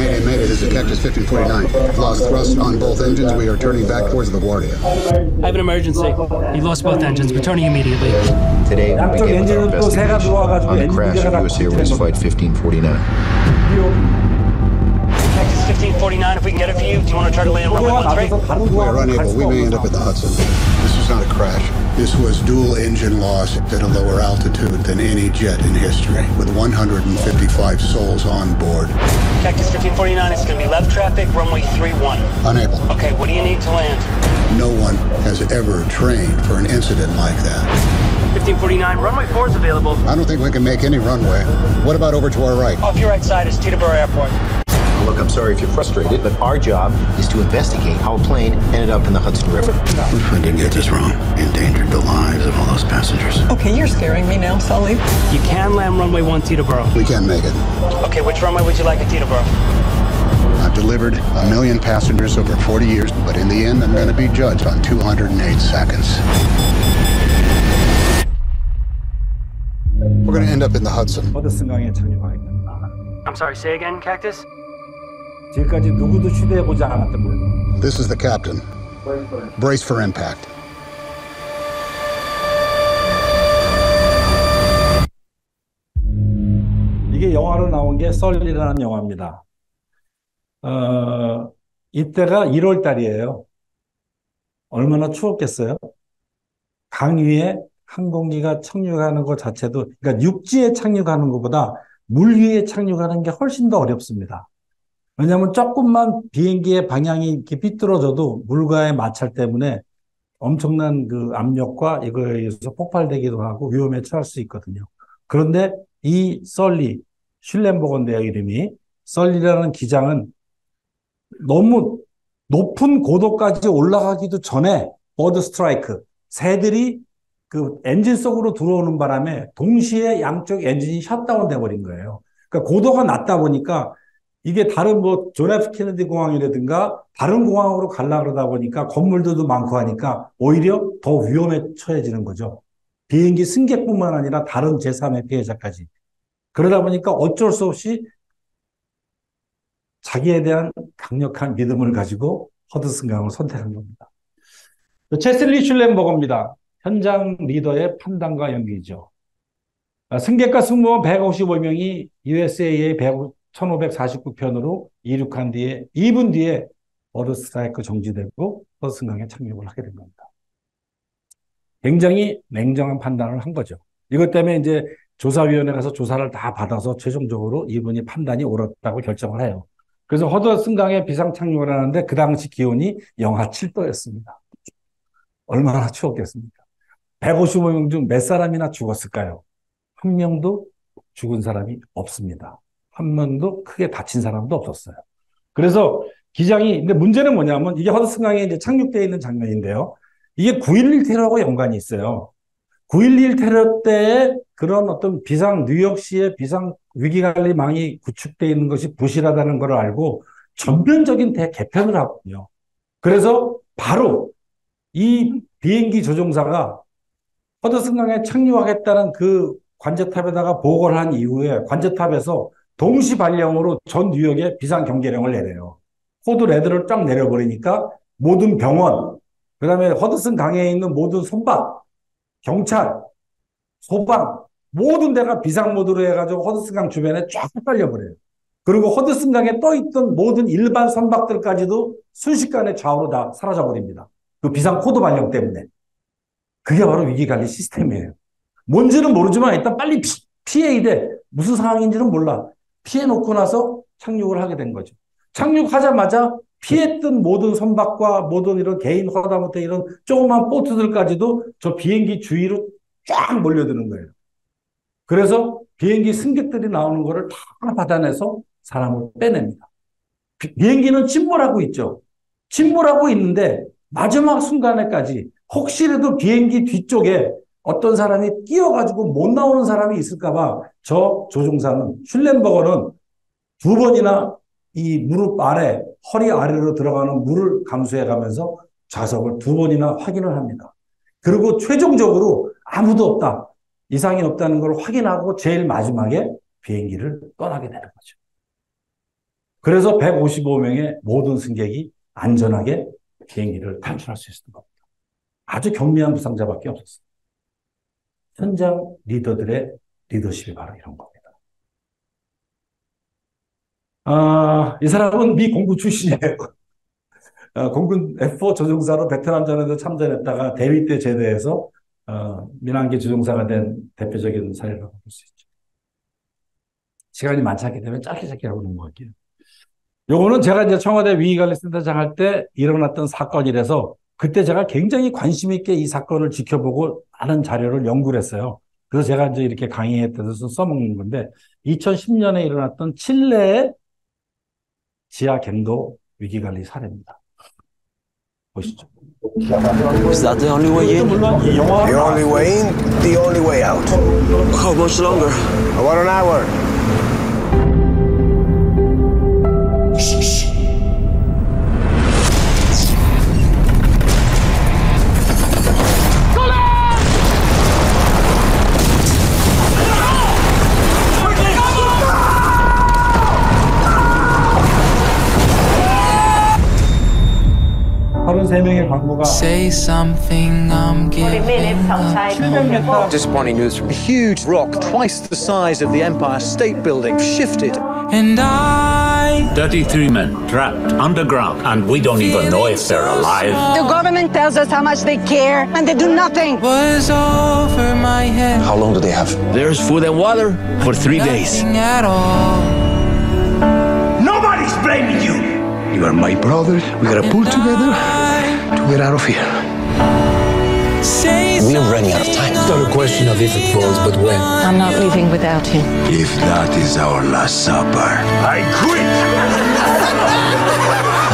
Hey, Mayday, this is Cactus 1549. Lost thrust on both engines. We are turning back towards LaGuardia. I have an emergency. You lost both engines. Returning immediately. Today, we 양쪽 began with our 엔진은 또 새가 investigation 들어와가지고 on the 엔진 crash 문제가 of US Airways Flight 1549. Cactus 1549, if we can get it for you, do you want to try to land runway 고도가 13? 낮아서 다른 We are 공항으로 갈 unable. 수가 We may end 없는 up at the 상황. Hudson. This was not a crash. This was dual engine loss at a lower altitude than any jet in history, with 155 souls on board. Cactus 1549, it's going to be left traffic, runway 31. Unable. Okay, what do you need to land? No one has ever trained for an incident like that. 1549, runway 4 is available. I don't think we can make any runway. What about over to our right? Off your right side is Teterboro Airport. Look, I'm sorry if you're frustrated, but our job is to investigate how a plane ended up in the Hudson River. I didn't get this wrong. Endangered the lives of all those passengers. Okay, you're scaring me now, Sully. You can land runway 1 Teterboro. We can't make it. Okay, which runway would you like at Teterboro? I've delivered 1 million passengers over 40 years, but in the end, I'm going to be judged on 208 seconds. We're going to end up in the Hudson. 허드슨강에 착륙하게 됩니다. I'm sorry, say again, Cactus? 지금까지 누구도 시도해보지 않았던 거예요. This is the captain. Brace for impact. 이게 영화로 나온 게 썰리라는 영화입니다. 이때가 1월 달이에요. 얼마나 추웠겠어요? 강 위에 항공기가 착륙하는 것 자체도, 그러니까 육지에 착륙하는 것보다 물 위에 착륙하는 게 훨씬 더 어렵습니다. 왜냐하면 조금만 비행기의 방향이 이렇게 삐뚤어져도 물과의 마찰 때문에 엄청난 그 압력과 이거에 의해서 폭발되기도 하고 위험에 처할 수 있거든요. 그런데 이 썰리, 슐렌버거인데요, 이름이. 썰리라는 기장은 너무 높은 고도까지 올라가기도 전에 버드 스트라이크, 새들이 그 엔진 속으로 들어오는 바람에 동시에 양쪽 엔진이 셧다운 돼버린 거예요. 그러니까 고도가 낮다 보니까 이게 다른 뭐 존 F 케네디 공항이라든가 다른 공항으로 가려고 그러다 보니까 건물들도 많고 하니까 오히려 더 위험에 처해지는 거죠. 비행기 승객뿐만 아니라 다른 제3의 피해자까지. 그러다 보니까 어쩔 수 없이 자기에 대한 강력한 믿음을 가지고 허드슨강을 선택한 겁니다. 체슬리 슐렌버거입니다. 현장 리더의 판단과 연기죠. 승객과 승무원 155명이 USA의 1549편으로 이륙한 뒤에 2분 뒤에 버드 스트라이크 정지되고 허드슨강에 착륙을 하게 된 겁니다. 굉장히 냉정한 판단을 한 거죠. 이것 때문에 이제 조사위원회 가서 조사를 다 받아서 최종적으로 이분이 판단이 옳았다고 결정을 해요. 그래서 허드슨강에 비상 착륙을 하는데 그 당시 기온이 영하 7도였습니다. 얼마나 추웠겠습니까? 155명 중 몇 사람이나 죽었을까요? 한 명도 죽은 사람이 없습니다. 한 명도 크게 다친 사람도 없었어요. 그래서 기장이, 근데 문제는 뭐냐면 이게 허드슨강에 이제 착륙되어 있는 장면인데요. 이게 9.11 테러하고 연관이 있어요. 9.11 테러 때에 그런 어떤 뉴욕시의 비상 위기관리망이 구축되어 있는 것이 부실하다는 걸 알고 전면적인 대개편을 하거든요. 그래서 바로 이 비행기 조종사가 허드슨강에 착륙하겠다는 그 관제탑에다가 보고를 한 이후에 관제탑에서 동시 발령으로 전 뉴욕에 비상 경계령을 내려요. 코드 레드를 쫙 내려버리니까 모든 병원, 그 다음에 허드슨강에 있는 모든 선박, 경찰, 소방, 모든 데가 비상 모드로 해가지고 허드슨강 주변에 쫙 흩갈려버려요. 그리고 허드슨강에 떠있던 모든 일반 선박들까지도 순식간에 좌우로 다 사라져버립니다. 그 비상 코드 발령 때문에. 그게 바로 위기관리 시스템이에요. 뭔지는 모르지만 일단 빨리 피해야 돼. 무슨 상황인지는 몰라. 피해놓고 나서 착륙을 하게 된 거죠. 착륙하자마자 피했던 모든 선박과 모든 이런 개인 허다못해 이런 조그만 보트들까지도 저 비행기 주위로 쫙 몰려드는 거예요. 그래서 비행기 승객들이 나오는 거를 다 받아내서 사람을 빼냅니다. 비행기는 침몰하고 있죠. 침몰하고 있는데 마지막 순간에까지 혹시라도 비행기 뒤쪽에 어떤 사람이 끼어가지고 못 나오는 사람이 있을까봐 저 조종사는, 슐렌버거는 2번이나 이 무릎 아래, 허리 아래로 들어가는 물을 감수해가면서 좌석을 2번이나 확인을 합니다. 그리고 최종적으로 아무도 없다, 이상이 없다는 걸 확인하고 제일 마지막에 비행기를 떠나게 되는 거죠. 그래서 155명의 모든 승객이 안전하게 비행기를 탈출할 수 있었던 겁니다. 아주 경미한 부상자밖에 없었어요. 현장 리더들의 리더십이 바로 이런 겁니다. 이 사람은 미 공군 출신이에요. 공군 F4 조종사로 베트남전에도 참전했다가 대위 때 제대해서 민항기 조종사가 된 대표적인 사례라고 볼 수 있죠. 시간이 많지 않기 때문에 짧게 하고 넘어갈게요. 요거는 제가 이제 청와대 위기관리센터장 할 때 일어났던 사건이라서 그때 제가 굉장히 관심 있게 이 사건을 지켜보고 많은 자료를 연구를 했어요. 그래서 제가 이제 이렇게 강의에 대해서 써먹는 건데 2010년에 일어났던 칠레의 지하 갱도 위기관리 사례입니다. 보시죠. Is that the only way in? 물론 이 영화 The only way in, the only way out. How much longer? About an hour. 세 명의 광부가 Say something, I'm giving up. 700m Disappointing news from a huge rock, twice the size of the Empire State Building, shifted. And I 33 men trapped underground, and we don't even know if they're alive. The government tells us how much they care, and they do nothing. Was over my head. How long do they have? There's food and water for 3 days. Nothing at all. Nobody's blaming you! You are my brother. We gotta pull together to get out of here. We are running out of time. It's not a question of if it falls, but when. I'm not leaving without him. If that is our last supper. I quit!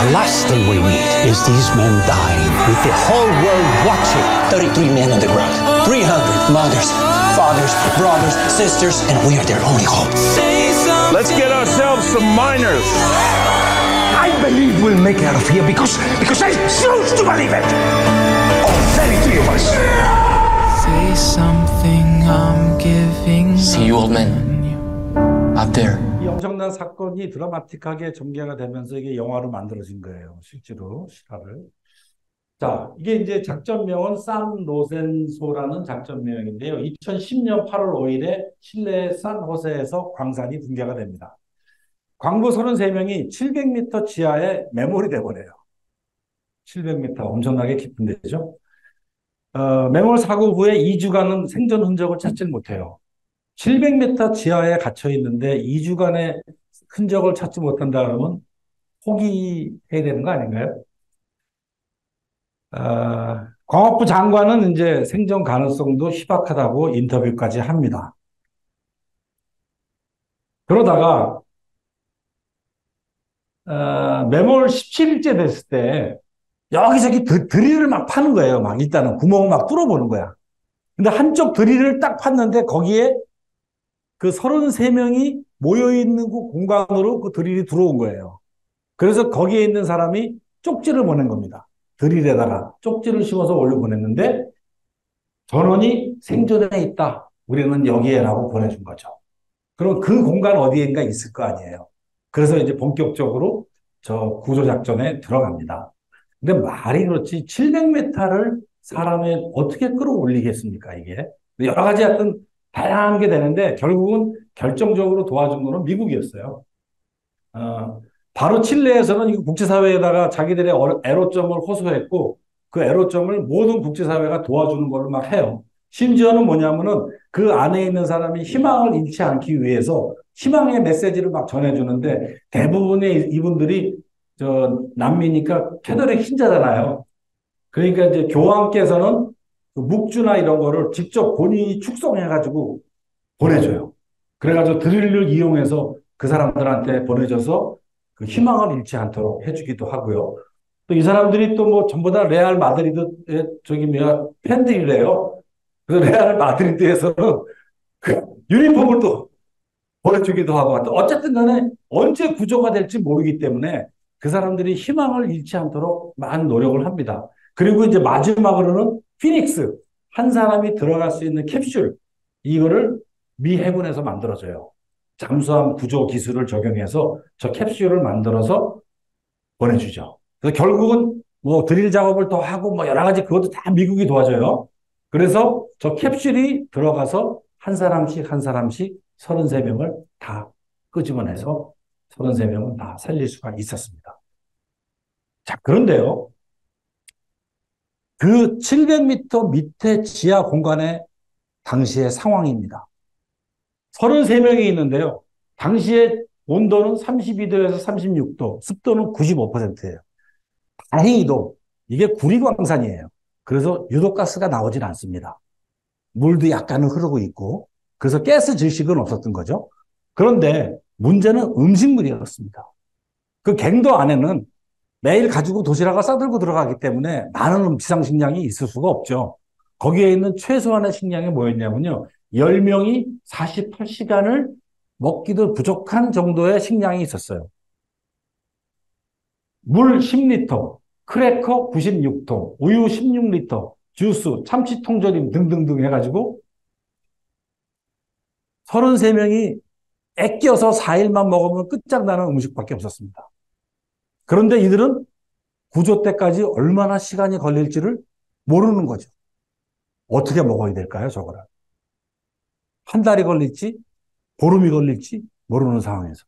The last thing we need is these men dying with the whole world watching. 33 men on the ground. 300 mothers, fathers, brothers, sisters, and we are their only hope. Let's get ourselves some miners! I believe we'll make it out of here because I choose to believe it. All 33 of us. Say something, I'm giving. See you, old men. Out there. 이 엄청난 사건이 드라마틱하게 전개가 되면서 이게 영화로 만들어진 거예요. 실제로 실화를. 자, 이게 이제 작전명은 산로센소라는 작전명인데요. 2010년 8월 5일에 칠레 산호세에서 광산이 붕괴가 됩니다. 광부 33명이 700m 지하에 매몰이 돼버려요. 700m 엄청나게 깊은 데죠. 매몰 사고 후에 2주간은 생존 흔적을 찾지 못해요. 700m 지하에 갇혀 있는데 2주간의 흔적을 찾지 못한다 그러면 포기해야 되는 거 아닌가요? 광업부 장관은 이제 생존 가능성도 희박하다고 인터뷰까지 합니다. 그러다가 매몰 17일째 됐을 때 여기저기 드릴을 막 파는 거예요. 막 일단은 구멍을 막 뚫어보는 거야. 근데 한쪽 드릴을 딱 팠는데 거기에 그 33명이 모여있는 그 공간으로 그 드릴이 들어온 거예요. 그래서 거기에 있는 사람이 쪽지를 보낸 겁니다. 드릴에다가 쪽지를 씌워서 올려보냈는데 전원이 생존해 있다. 우리는 여기에라고 보내준 거죠. 그럼 그 공간 어디엔가 있을 거 아니에요. 그래서 이제 본격적으로 저 구조작전에 들어갑니다. 근데 말이 그렇지 700m를 사람이 어떻게 끌어올리겠습니까 이게. 여러 가지 하여튼 다양한 게 되는데 결국은 결정적으로 도와준 거는 미국이었어요. 바로 칠레에서는 이 국제사회에다가 자기들의 애로점을 호소했고 그 애로점을 모든 국제사회가 도와주는 걸로 막 해요. 심지어는 뭐냐면은 그 안에 있는 사람이 희망을 잃지 않기 위해서 희망의 메시지를 막 전해주는데 대부분의 이분들이 저 남미니까 캐더릭 신자잖아요. 그러니까 이제 교황께서는 그 묵주나 이런 거를 직접 본인이 축송해가지고 보내줘요. 그래가지고 드릴을 이용해서 그 사람들한테 보내줘서 그 희망을 잃지 않도록 해주기도 하고요. 또 이 사람들이 또 뭐 전부 다 레알 마드리드의 팬들이래요. 그래서 레알 마드리드에서는 그 유니폼을 또 보내주기도 하고 어쨌든 간에 언제 구조가 될지 모르기 때문에 그 사람들이 희망을 잃지 않도록 많은 노력을 합니다. 그리고 이제 마지막으로는 피닉스, 한 사람이 들어갈 수 있는 캡슐, 이거를 미 해군에서 만들어줘요. 잠수함 구조 기술을 적용해서 저 캡슐을 만들어서 보내주죠. 그래서 결국은 뭐 드릴 작업을 더 하고 뭐 여러 가지 그것도 다 미국이 도와줘요. 그래서 저 캡슐이 들어가서 한 사람씩 한 사람씩 33명을 다 끄집어내서 33명은 다 살릴 수가 있었습니다. 자, 그런데요. 그 700m 밑에 지하 공간의 당시의 상황입니다. 33명이 있는데요. 당시에 온도는 32도에서 36도, 습도는 95%예요. 다행히도 이게 구리광산이에요. 그래서 유독가스가 나오질 않습니다. 물도 약간은 흐르고 있고, 그래서 가스 질식은 없었던 거죠. 그런데 문제는 음식물이었습니다. 그 갱도 안에는 매일 가지고 도시락을 싸들고 들어가기 때문에 많은 비상식량이 있을 수가 없죠. 거기에 있는 최소한의 식량이 뭐였냐면요. 10명이 48시간을 먹기도 부족한 정도의 식량이 있었어요. 물 10리터, 크래커 96통, 우유 16리터, 주스, 참치 통조림 등등등 해가지고 33명이 아껴서 4일만 먹으면 끝장나는 음식밖에 없었습니다. 그런데 이들은 구조 때까지 얼마나 시간이 걸릴지를 모르는 거죠. 어떻게 먹어야 될까요, 저거를? 한 달이 걸릴지, 보름이 걸릴지 모르는 상황에서.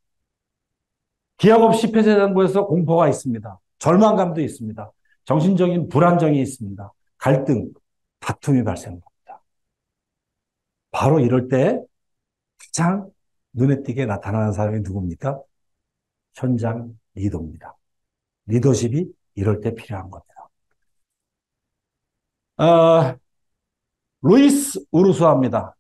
기약 없이 폐쇄장부에서 공포가 있습니다. 절망감도 있습니다. 정신적인 불안정이 있습니다. 갈등, 다툼이 발생합니다. 바로 이럴 때 가장 눈에 띄게 나타나는 사람이 누굽니까? 현장 리더입니다. 리더십이 이럴 때 필요한 겁니다. 루이스 우르수아입니다.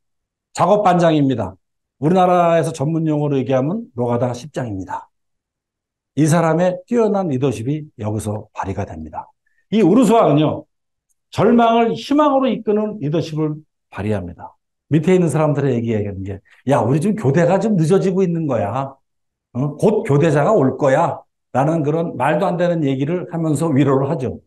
작업반장입니다. 우리나라에서 전문 용어로 얘기하면 노가다 십장입니다. 이 사람의 뛰어난 리더십이 여기서 발휘가 됩니다. 이 우르수아는요, 절망을 희망으로 이끄는 리더십을 발휘합니다. 밑에 있는 사람들의 얘기하는 게, 야, 우리 지금 교대가 좀 늦어지고 있는 거야. 곧 교대자가 올 거야. 라는 그런 말도 안 되는 얘기를 하면서 위로를 하죠.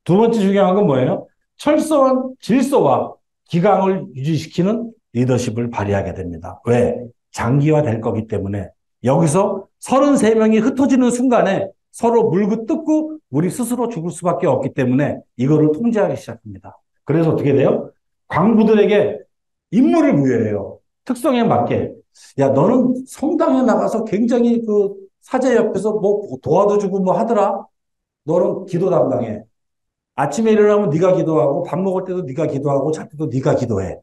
두 번째 중요한 건 뭐예요? 철저한 질서와 기강을 유지시키는 리더십을 발휘하게 됩니다. 왜? 장기화될 거기 때문에. 여기서 33명이 흩어지는 순간에 서로 물고 뜯고 우리 스스로 죽을 수밖에 없기 때문에 이거를 통제하기 시작합니다. 그래서 어떻게 돼요? 광부들에게 임무를 부여해요. 특성에 맞게. 야, 너는 성당에 나가서 굉장히 그 사제 옆에서 뭐 도와도 주고 뭐 하더라. 너는 기도 담당해. 아침에 일어나면 네가 기도하고 밥 먹을 때도 네가 기도하고 잘 때도 네가 기도해.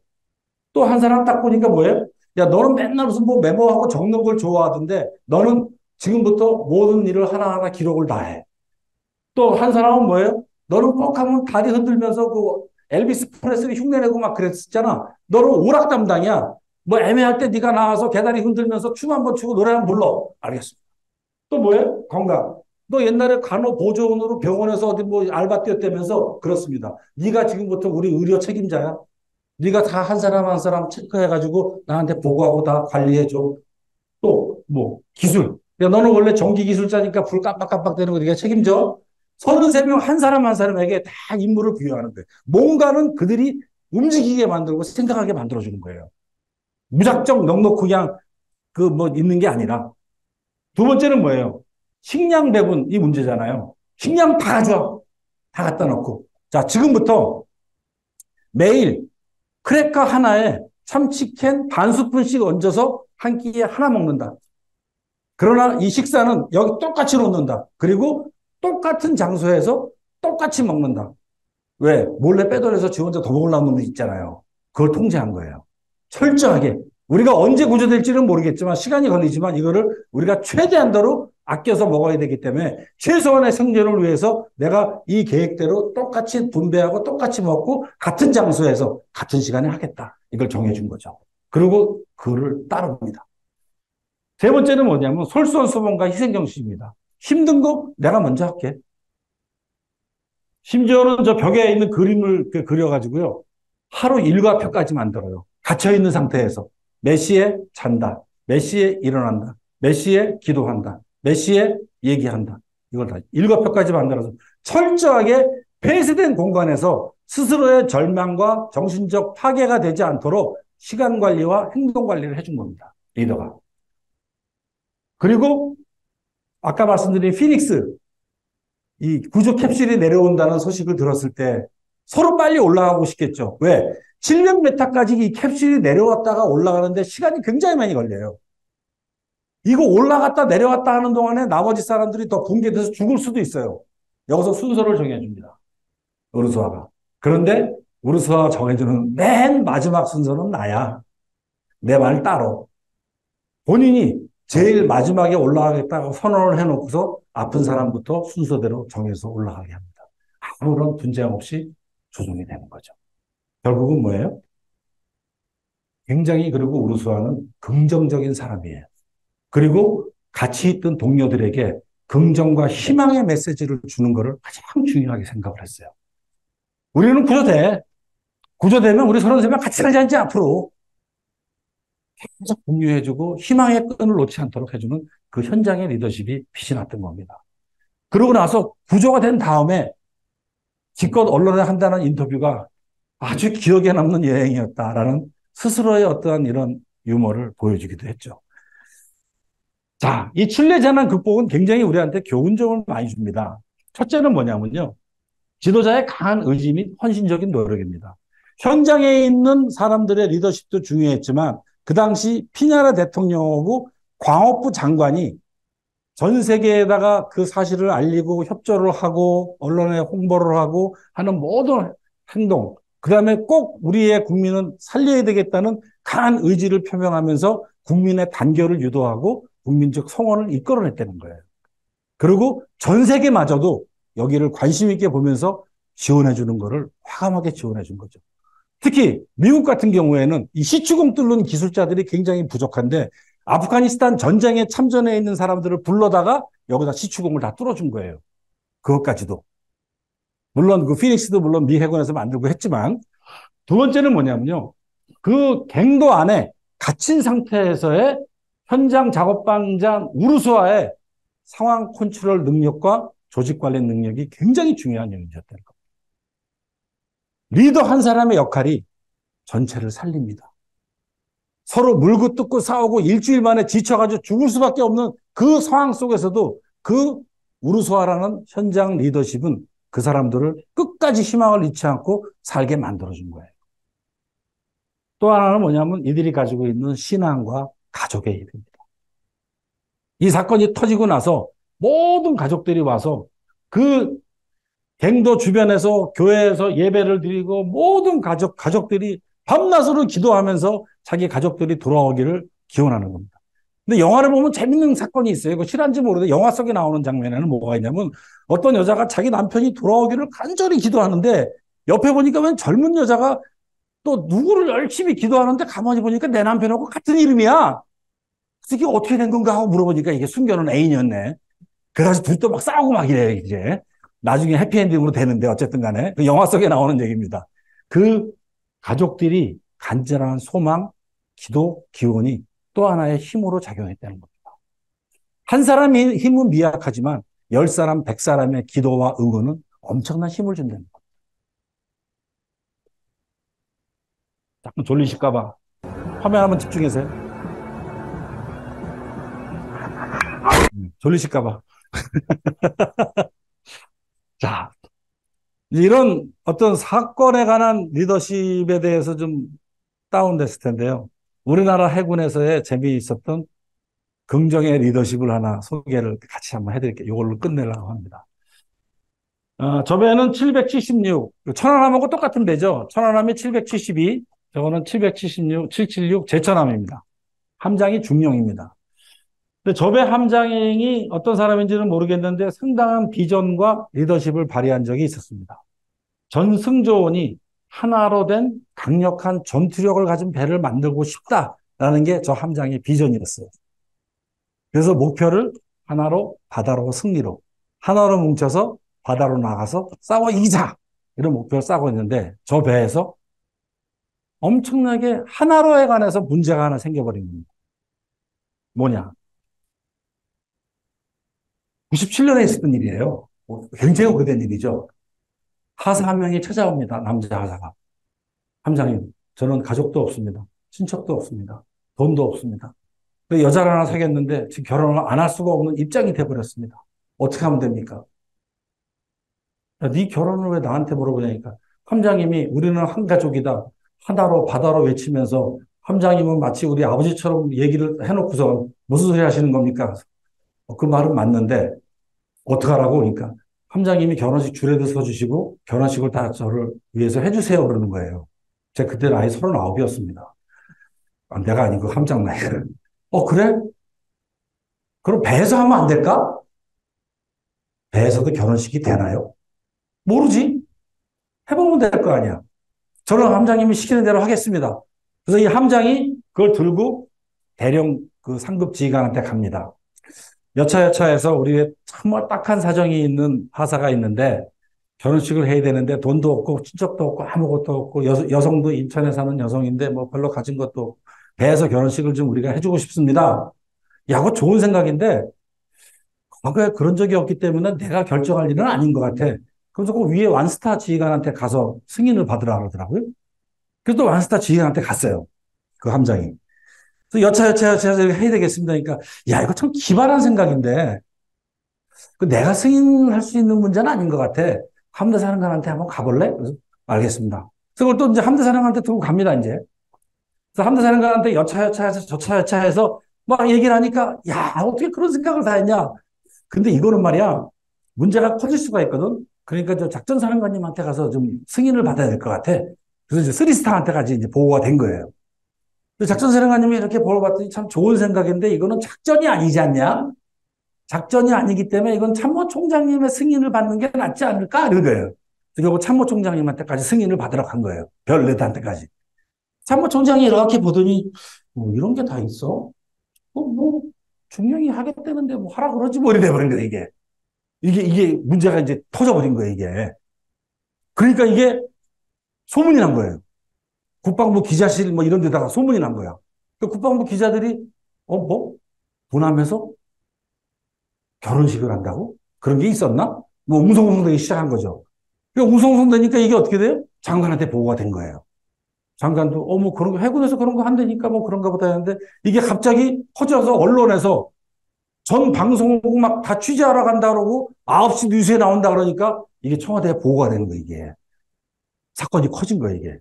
또 한 사람 딱 보니까 뭐예요? 야, 너는 맨날 무슨 뭐 메모하고 적는 걸 좋아하던데 너는 지금부터 모든 일을 하나하나 기록을 다 해. 또 한 사람은 뭐예요? 너는 꼭 하면 다리 흔들면서 그 엘비스 프레슬리 흉내내고 막 그랬었잖아. 너는 오락 담당이야. 뭐 애매할 때 네가 나와서 개다리 흔들면서 춤 한번 추고 노래 한번 불러. 알겠습니다. 또 뭐예요? 건강. 너 옛날에 간호보조원으로 병원에서 어디 뭐 알바 뛰었다면서? 그렇습니다. 네가 지금부터 우리 의료 책임자야. 네가 다 한 사람 한 사람 체크해가지고 나한테 보고하고 다 관리해줘. 또 뭐 기술. 야, 너는 원래 전기 기술자니까 불 깜빡깜빡 되는 거 네가 책임져. 33명 한 사람 한 사람에게 다 임무를 부여하는 거예요. 뭔가는 그들이 움직이게 만들고 생각하게 만들어주는 거예요. 무작정 넉넉히 그냥 그 뭐 있는 게 아니라. 두 번째는 뭐예요? 식량 배분, 이 문제잖아요. 식량 다 가져와. 다 갖다 놓고. 자, 지금부터 매일 크래커 하나에 참치캔 반 스푼씩 얹어서 한 끼에 하나 먹는다. 그러나 이 식사는 여기 똑같이 놓는다. 그리고 똑같은 장소에서 똑같이 먹는다. 왜? 몰래 빼돌려서 지 혼자 더 먹으려는 놈이 있잖아요. 그걸 통제한 거예요. 철저하게. 우리가 언제 구조될지는 모르겠지만 시간이 걸리지만 이거를 우리가 최대한도로 아껴서 먹어야 되기 때문에 최소한의 생존을 위해서 내가 이 계획대로 똑같이 분배하고 똑같이 먹고 같은 장소에서 같은 시간에 하겠다. 이걸 정해준 거죠. 그리고 그를 따릅니다. 세 번째는 뭐냐면 솔선수범과 희생정신입니다. 힘든 거 내가 먼저 할게. 심지어는 저 벽에 있는 그림을 그려가지고요. 하루 일과표까지 만들어요. 갇혀있는 상태에서. 몇 시에 잔다. 몇 시에 일어난다. 몇 시에 기도한다. 몇 시에 얘기한다. 이걸 다 일과표까지 만들어서 철저하게 폐쇄된 공간에서 스스로의 절망과 정신적 파괴가 되지 않도록 시간 관리와 행동 관리를 해준 겁니다. 리더가. 그리고 아까 말씀드린 피닉스, 이 구조 캡슐이 내려온다는 소식을 들었을 때 서로 빨리 올라가고 싶겠죠. 왜? 700m까지 이 캡슐이 내려왔다가 올라가는데 시간이 굉장히 많이 걸려요. 이거 올라갔다 내려왔다 하는 동안에 나머지 사람들이 더 붕괴돼서 죽을 수도 있어요. 여기서 순서를 정해줍니다. 우르스와가. 그런데 우르스와가 정해주는 맨 마지막 순서는 나야. 내 말 따로. 본인이 제일 마지막에 올라가겠다고 선언을 해놓고서 아픈 사람부터 순서대로 정해서 올라가게 합니다. 아무런 분쟁 없이 조정이 되는 거죠. 결국은 뭐예요? 굉장히 그리고 우르스와는 긍정적인 사람이에요. 그리고 같이 있던 동료들에게 긍정과 희망의 메시지를 주는 것을 가장 중요하게 생각을 했어요. 우리는 구조돼. 구조되면 우리 33명 같이 살자지 앞으로. 계속 공유해주고 희망의 끈을 놓지 않도록 해주는 그 현장의 리더십이 빛이 났던 겁니다. 그러고 나서 구조가 된 다음에 기껏 언론에 한다는 인터뷰가 아주 기억에 남는 여행이었다라는 스스로의 어떠한 이런 유머를 보여주기도 했죠. 자, 이 칠레 재난 극복은 굉장히 우리한테 교훈점을 많이 줍니다. 첫째는 뭐냐면요. 지도자의 강한 의지 및 헌신적인 노력입니다. 현장에 있는 사람들의 리더십도 중요했지만 그 당시 피냐라 대통령하고 광업부 장관이 전 세계에다가 그 사실을 알리고 협조를 하고 언론에 홍보를 하고 하는 모든 행동, 그 다음에 꼭 우리의 국민은 살려야 되겠다는 강한 의지를 표명하면서 국민의 단결을 유도하고 국민적 성원을 이끌어냈다는 거예요. 그리고 전 세계마저도 여기를 관심 있게 보면서 지원해 주는 거를 과감하게 지원해 준 거죠. 특히 미국 같은 경우에는 이 시추공 뚫는 기술자들이 굉장히 부족한데 아프가니스탄 전쟁에 참전해 있는 사람들을 불러다가 여기다 시추공을 다 뚫어준 거예요. 그것까지도. 물론 그 피닉스도 물론 미 해군에서 만들고 했지만 두 번째는 뭐냐면요. 그 갱도 안에 갇힌 상태에서의 현장 작업방장 우르스와의 상황 컨트롤 능력과 조직 관리 능력이 굉장히 중요한 요인이었다는 겁니다. 리더 한 사람의 역할이 전체를 살립니다. 서로 물고 뜯고 싸우고 일주일 만에 지쳐가지고 죽을 수밖에 없는 그 상황 속에서도 그 우르스와라는 현장 리더십은 그 사람들을 끝까지 희망을 잃지 않고 살게 만들어준 거예요. 또 하나는 뭐냐면 이들이 가지고 있는 신앙과 가족의 일입니다. 이 사건이 터지고 나서 모든 가족들이 와서 그 갱도 주변에서 교회에서 예배를 드리고 모든 가족들이 밤낮으로 기도하면서 자기 가족들이 돌아오기를 기원하는 겁니다. 근데 영화를 보면 재밌는 사건이 있어요. 이거 실화인지 모르는데 영화 속에 나오는 장면에는 뭐가 있냐면 어떤 여자가 자기 남편이 돌아오기를 간절히 기도하는데 옆에 보니까 웬 젊은 여자가 또 누구를 열심히 기도하는데 가만히 보니까 내 남편하고 같은 이름이야. 그래서 이게 어떻게 된 건가 하고 물어보니까 이게 숨겨놓은 애인이었네. 그래서 둘 또 막 싸우고 막 이래요, 이제. 나중에 해피엔딩으로 되는데 어쨌든 간에 그 영화 속에 나오는 얘기입니다. 그 가족들이 간절한 소망, 기도, 기원이 또 하나의 힘으로 작용했다는 겁니다. 한 사람의 힘은 미약하지만 10사람, 100사람의 기도와 응원은 엄청난 힘을 준다는 겁니다. 자꾸 졸리실까 봐 화면 한번 집중해서요. 졸리실까 봐. 자, 이런 어떤 사건에 관한 리더십에 대해서 좀 다운됐을 텐데요. 우리나라 해군에서의 재미있었던 긍정의 리더십을 하나 소개를 같이 한번 해드릴게요. 이걸로 끝내려고 합니다. 저 배는 776, 천안함하고 똑같은 배죠. 천안함이 772, 저거는 776, 776 제천함입니다. 함장이 중령입니다. 근데 저 배 함장이 어떤 사람인지는 모르겠는데 상당한 비전과 리더십을 발휘한 적이 있었습니다. 전승조원이 하나로 된 강력한 전투력을 가진 배를 만들고 싶다라는 게 저 함장의 비전이었어요. 그래서 목표를 하나로 바다로 승리로, 하나로 뭉쳐서 바다로 나가서 싸워 이기자 이런 목표를 싸고 있는데 저 배에서 엄청나게 하나로에 관해서 문제가 하나 생겨버린 겁니다. 뭐냐? 97년에 있었던 일이에요. 굉장히 오래된 일이죠. 하사 한 명이 찾아옵니다. 남자 하사가. 함장님, 저는 가족도 없습니다. 친척도 없습니다. 돈도 없습니다. 그 여자를 하나 사귀었는데 지금 결혼을 안 할 수가 없는 입장이 돼버렸습니다. 어떻게 하면 됩니까? 야, 네 결혼을 왜 나한테 물어보냐니까. 함장님이 우리는 한 가족이다. 하나로 바다로 외치면서 함장님은 마치 우리 아버지처럼 얘기를 해놓고서 무슨 소리 하시는 겁니까? 그 말은 맞는데 어떡하라고 그러니까 함장님이 결혼식 줄에도 서주시고 결혼식을 다 저를 위해서 해주세요 그러는 거예요. 제가 그때 나이 39이었습니다. 아, 내가 아니고 함장 나이가. 그래? 그럼 배에서 하면 안 될까? 배에서도 결혼식이 되나요? 모르지. 해보면 될 거 아니야. 저는 함장님이 시키는 대로 하겠습니다. 그래서 이 함장이 그걸 들고 대령 그 상급 지휘관한테 갑니다. 여차여차해서 우리의 정말 딱한 사정이 있는 하사가 있는데 결혼식을 해야 되는데 돈도 없고 친척도 없고 아무것도 없고 여성도 인천에 사는 여성인데 뭐 별로 가진 것도 없고 배에서 결혼식을 좀 우리가 해주고 싶습니다. 야, 그거 좋은 생각인데 과거에 그런 적이 없기 때문에 내가 결정할 일은 아닌 것 같아. 그래서 그 위에 완스타 지휘관한테 가서 승인을 받으라 그러더라고요. 그래서 완스타 지휘관한테 갔어요. 그 함장이. 그래서 여차여차 해야 되겠습니다. 그러니까 야, 이거 참 기발한 생각인데 그 내가 승인할 수 있는 문제는 아닌 것 같아. 함대사령관한테 한번 가볼래? 그래서 알겠습니다. 그래서 그걸 또 이제 함대사령관한테 들고 갑니다, 이제. 그래서 함대사령관한테 여차여차해서 저차여차해서 막 얘기를 하니까 야, 어떻게 그런 생각을 다 했냐. 근데 이거는 말이야, 문제가 커질 수가 있거든. 그러니까 저 작전사령관님한테 가서 좀 승인을 받아야 될 것 같아. 그래서 이제 쓰리스타한테까지 이제 보고가 된 거예요. 작전사령관님이 이렇게 보고 봤더니 참 좋은 생각인데 이거는 작전이 아니지 않냐? 작전이 아니기 때문에 이건 참모총장님의 승인을 받는 게 낫지 않을까? 이런 거예요. 그리고 참모총장님한테까지 승인을 받으러 간 거예요. 별내한테까지. 참모총장이 이렇게 보더니 이런 게 다 있어? 중령이 하겠다는데 뭐 하라 그러지 뭐 이래 버린 거예요, 이게. 이게 문제가 이제 터져버린 거예요, 이게. 그러니까 이게 소문이 난 거예요. 국방부 기자실 뭐 이런 데다가 소문이 난 거야. 그 국방부 기자들이 부남에서 결혼식을 한다고? 그런 게 있었나? 뭐 웅성웅성되기 시작한 거죠. 웅성웅성되니까 이게 어떻게 돼요? 장관한테 보고가 된 거예요. 장관도 뭐 그런 거 해군에서 그런 거 한다니까 뭐 그런가 보다 했는데 이게 갑자기 퍼져서 언론에서 전 방송국 막 다 취재하러 간다 그러고 9시 뉴스에 나온다 그러니까 이게 청와대에 보고가 되는 거예요, 이게. 사건이 커진 거예요, 이게.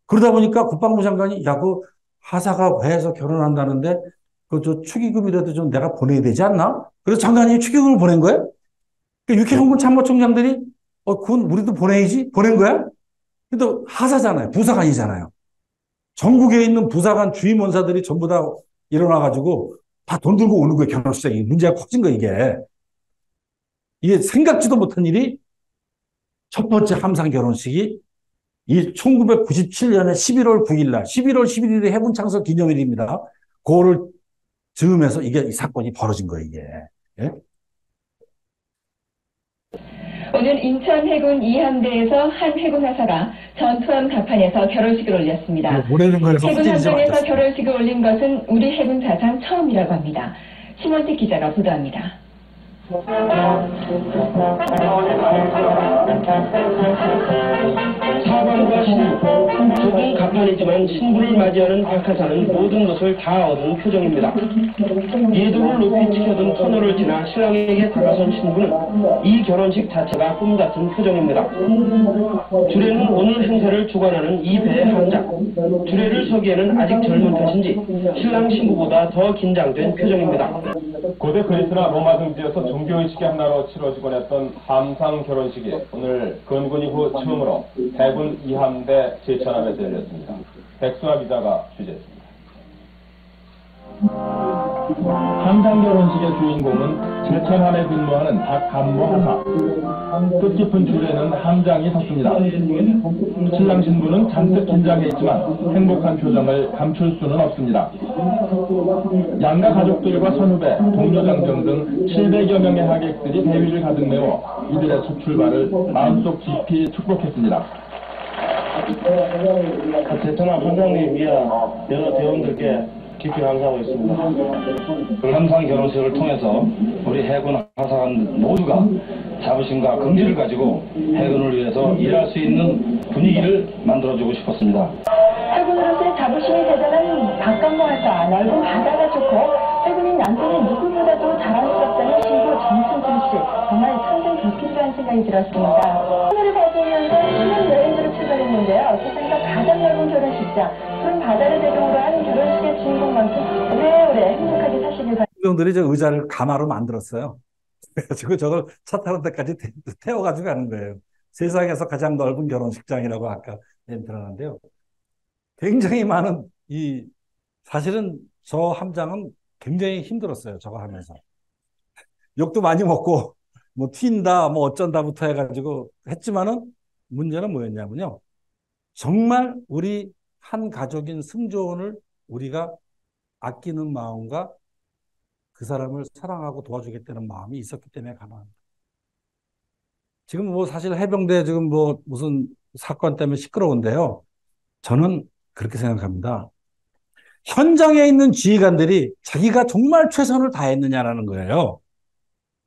그러다 보니까 국방부 장관이 야, 그 하사가 배에서 결혼한다는데 그 저 축의금이라도 좀 내가 보내야 되지 않나? 그래서 장관이 축의금을 보낸 거예요. 그러니까 육해공군 참모총장들이 그건 우리도 보내야지 보낸 거야. 근데 하사잖아요, 부사가 아니잖아요. 전국에 있는 부사관 주임원사들이 전부 다 일어나가지고 다 돈 들고 오는 거예요, 결혼식장이. 문제가 커진 거예요, 이게 생각지도 못한 일이 첫 번째 함상 결혼식이 이 1997년에 11월 9일 날, 11월 11일이 해군 창설 기념일입니다. 그거를 즈음해서 이게 이 사건이 벌어진 거예요, 이게. 예? 오늘 인천 해군 2함대에서 한 해군 하사가 전투함 갑판에서 결혼식을 올렸습니다. 해군 함정에서 결혼식을 올린 것은 우리 해군 사상 처음이라고 합니다. 신원식 기자가 보도합니다. 사관과 신부, 두분 갑판이지만 신부를 맞이하는 박하사는 모든 것을 다 얻은 표정입니다. 예도를 높이 치켜둔 터널을 지나 신랑에게 다가선 신부는 이 결혼식 자체가 꿈 같은 표정입니다. 주례는 오늘 행사를 주관하는 이 배의 함장. 주례를 서기에는 아직 젊은 탓인지 신랑 신부보다 더 긴장된 표정입니다. 고대 그리스나 로마 등지에서 종교의식의 하나로 치러지곤 했던 함상 결혼식이 오늘 건군 이후 처음으로 해군 2함대 제천함에서 열렸습니다. 백수아 기자가 취재했습니다. 함상 결혼식의 주인공은 제천함에 근무하는 박감모 하사. 뜻깊은 주례는 함장이 섰습니다. 신랑 신부는 잔뜩 긴장해 있지만 행복한 표정을 감출 수는 없습니다. 양가 가족들과 선후배, 동료장정 등 700여 명의 하객들이 대위를 가득 메워 이들의 첫 출발을 마음속 깊이 축복했습니다. 베트남 함장님 이하 여러 대원들께 깊이 감사하고 있습니다. 함상 결혼식을 통해서 우리 해군 하사관 모두가 자부심과 긍지를 가지고 해군을 위해서 일할 수 있는 분위기를 만들어주고 싶었습니다. 해군으로서의 자부심이 대단한 박감모 하사, 넓은 바다가 좋고 해군인 남편이 누구보다도 자랑스럽다는 신부 정순철 씨. 정말 평생 좋겠다는 생각이 들었습니다. 하늘을 봐주면서 신혼여행지로 출발했는데요. 세상에서 가장 넓은 결혼식장, 푸른 바다를 배경으로 한 결혼식의 주인공만큼 오래오래 행복하게 사시길 바랍니다. 분들이 저 의자를 가마로 만들었어요. 그래가지고 저걸 차 타는 데까지 태워가지고 가는 거예요. 세상에서 가장 넓은 결혼식장이라고 아까 들었는데요. 굉장히 많은 사실은 저 함장은 굉장히 힘들었어요. 저거 하면서. 욕도 많이 먹고, 뭐 튄다, 뭐 어쩐다부터 해가지고 했지만은 문제는 뭐였냐면요. 정말 우리 한 가족인 승조원을 우리가 아끼는 마음과 그 사람을 사랑하고 도와주겠다는 마음이 있었기 때문에 가능합니다. 지금 뭐 사실 해병대 지금 뭐 무슨 사건 때문에 시끄러운데요. 저는 그렇게 생각합니다. 현장에 있는 지휘관들이 자기가 정말 최선을 다했느냐라는 거예요.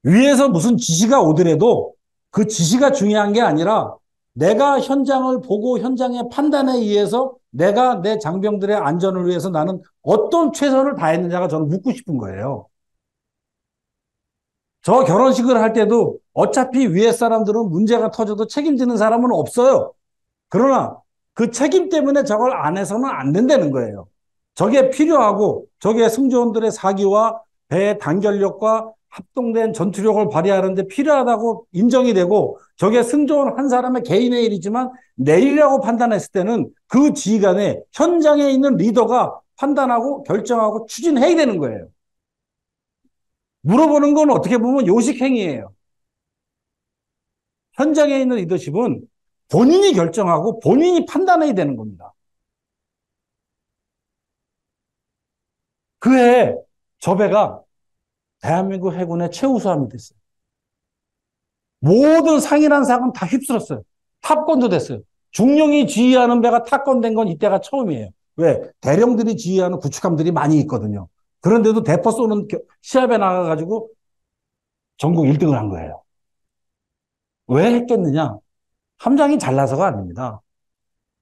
위에서 무슨 지시가 오더라도 그 지시가 중요한 게 아니라 내가 현장을 보고 현장의 판단에 의해서 내가 내 장병들의 안전을 위해서 나는 어떤 최선을 다했느냐가 저는 묻고 싶은 거예요. 저 결혼식을 할 때도 어차피 위에 사람들은 문제가 터져도 책임지는 사람은 없어요. 그러나 그 책임 때문에 저걸 안 해서는 안 된다는 거예요. 저게 필요하고 저게 승조원들의 사기와 배의 단결력과 합동된 전투력을 발휘하는데 필요하다고 인정이 되고 저게 승조원 한 사람의 개인의 일이지만 내 일이라고 판단했을 때는 그 지휘관에 현장에 있는 리더가 판단하고 결정하고 추진해야 되는 거예요. 물어보는 건 어떻게 보면 요식행위예요. 현장에 있는 리더십은 본인이 결정하고 본인이 판단해야 되는 겁니다. 그 해에 저 배가 대한민국 해군의 최우수함이 됐어요. 모든 상이란 상은 다 휩쓸었어요. 탑건도 됐어요. 중령이 지휘하는 배가 탑건된 건 이때가 처음이에요. 왜? 대령들이 지휘하는 구축함들이 많이 있거든요. 그런데도 대포 쏘는 시합에 나가가지고 전국 1등을 한 거예요. 왜 했겠느냐? 함장이 잘나서가 아닙니다.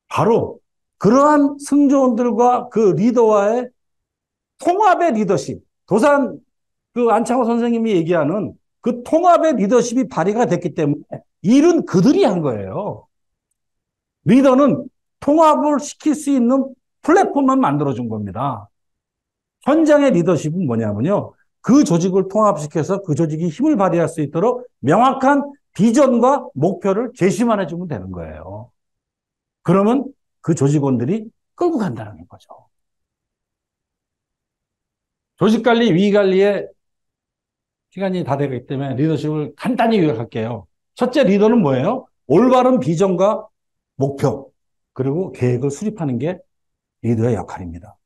바로 그러한 승조원들과 그 리더와의 통합의 리더십, 도산 그 안창호 선생님이 얘기하는 그 통합의 리더십이 발휘가 됐기 때문에 일은 그들이 한 거예요. 리더는 통합을 시킬 수 있는 플랫폼만 만들어준 겁니다. 현장의 리더십은 뭐냐면요. 그 조직을 통합시켜서 그 조직이 힘을 발휘할 수 있도록 명확한 비전과 목표를 제시만 해주면 되는 거예요. 그러면 그 조직원들이 끌고 간다는 거죠. 조직관리, 위관리의 시간이 다 되기 때문에 리더십을 간단히 요약할게요. 첫째 리더는 뭐예요? 올바른 비전과 목표, 그리고 계획을 수립하는 게 리더의 역할입니다.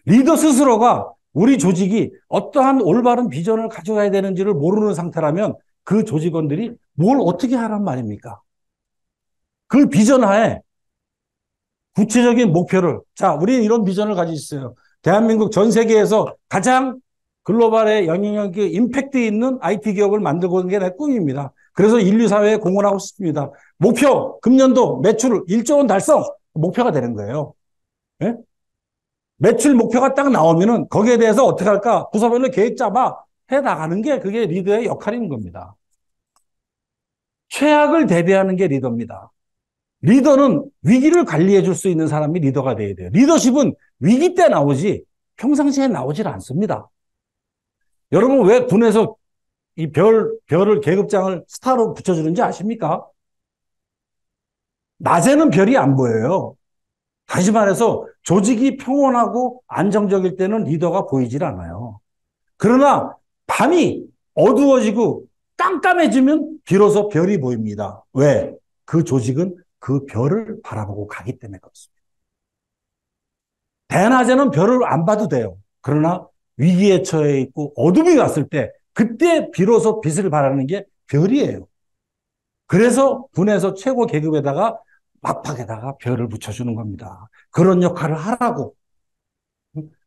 리더 스스로가 우리 조직이 어떠한 올바른 비전을 가져가야 되는지를 모르는 상태라면 그 조직원들이 뭘 어떻게 하란 말입니까? 그 비전 하에 구체적인 목표를, 자, 우리는 이런 비전을 가지고 있어요. 대한민국 전 세계에서 가장 글로벌의 영향력이 임팩트 있는 IT 기업을 만들고 있는 게 내 꿈입니다. 그래서 인류 사회에 공헌하고 싶습니다. 목표, 금년도 매출 1조 원 달성, 목표가 되는 거예요. 예? 매출 목표가 딱 나오면은 거기에 대해서 어떻게 할까? 부서별로 계획 잡아 해 나가는 게 그게 리더의 역할인 겁니다. 최악을 대비하는 게 리더입니다. 리더는 위기를 관리해 줄 수 있는 사람이 리더가 돼야 돼요. 리더십은 위기 때 나오지 평상시에 나오질 않습니다. 여러분 왜 군에서 이 별을 계급장을 스타로 붙여주는지 아십니까? 낮에는 별이 안 보여요. 다시 말해서 조직이 평온하고 안정적일 때는 리더가 보이질 않아요. 그러나 밤이 어두워지고 깜깜해지면 비로소 별이 보입니다. 왜? 그 조직은 그 별을 바라보고 가기 때문에 그렇습니다. 대낮에는 별을 안 봐도 돼요. 그러나 위기에 처해 있고 어둠이 왔을 때 그때 비로소 빛을 발하는 게 별이에요. 그래서 군에서 최고 계급에다가 막박에다가 별을 붙여주는 겁니다. 그런 역할을 하라고.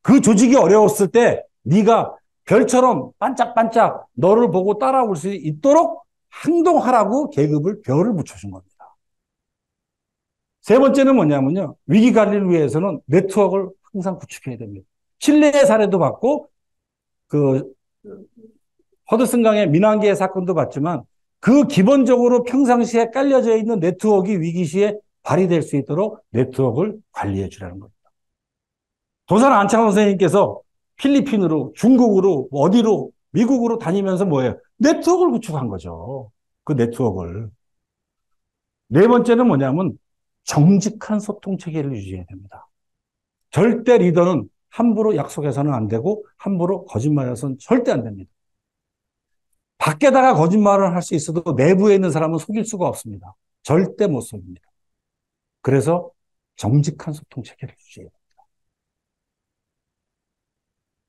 그 조직이 어려웠을 때 네가 별처럼 반짝반짝 너를 보고 따라올 수 있도록 행동하라고 계급을 별을 붙여준 겁니다. 세 번째는 뭐냐면요. 위기 관리를 위해서는 네트워크를 항상 구축해야 됩니다. 칠레의 사례도 봤고, 허드슨강의 민항기의 사건도 봤지만, 그 기본적으로 평상시에 깔려져 있는 네트워크가 위기 시에 발휘될 수 있도록 네트워크를 관리해 주라는 겁니다. 도산 안창호 선생님께서 필리핀으로, 중국으로, 어디로, 미국으로 다니면서 뭐예요? 네트워크를 구축한 거죠. 그 네트워크를. 네 번째는 뭐냐면 정직한 소통 체계를 유지해야 됩니다. 절대 리더는 함부로 약속해서는 안 되고 함부로 거짓말해서는 절대 안 됩니다. 밖에다가 거짓말을 할 수 있어도 내부에 있는 사람은 속일 수가 없습니다. 절대 못 속입니다. 그래서 정직한 소통 체계를 유지해야 됩니다.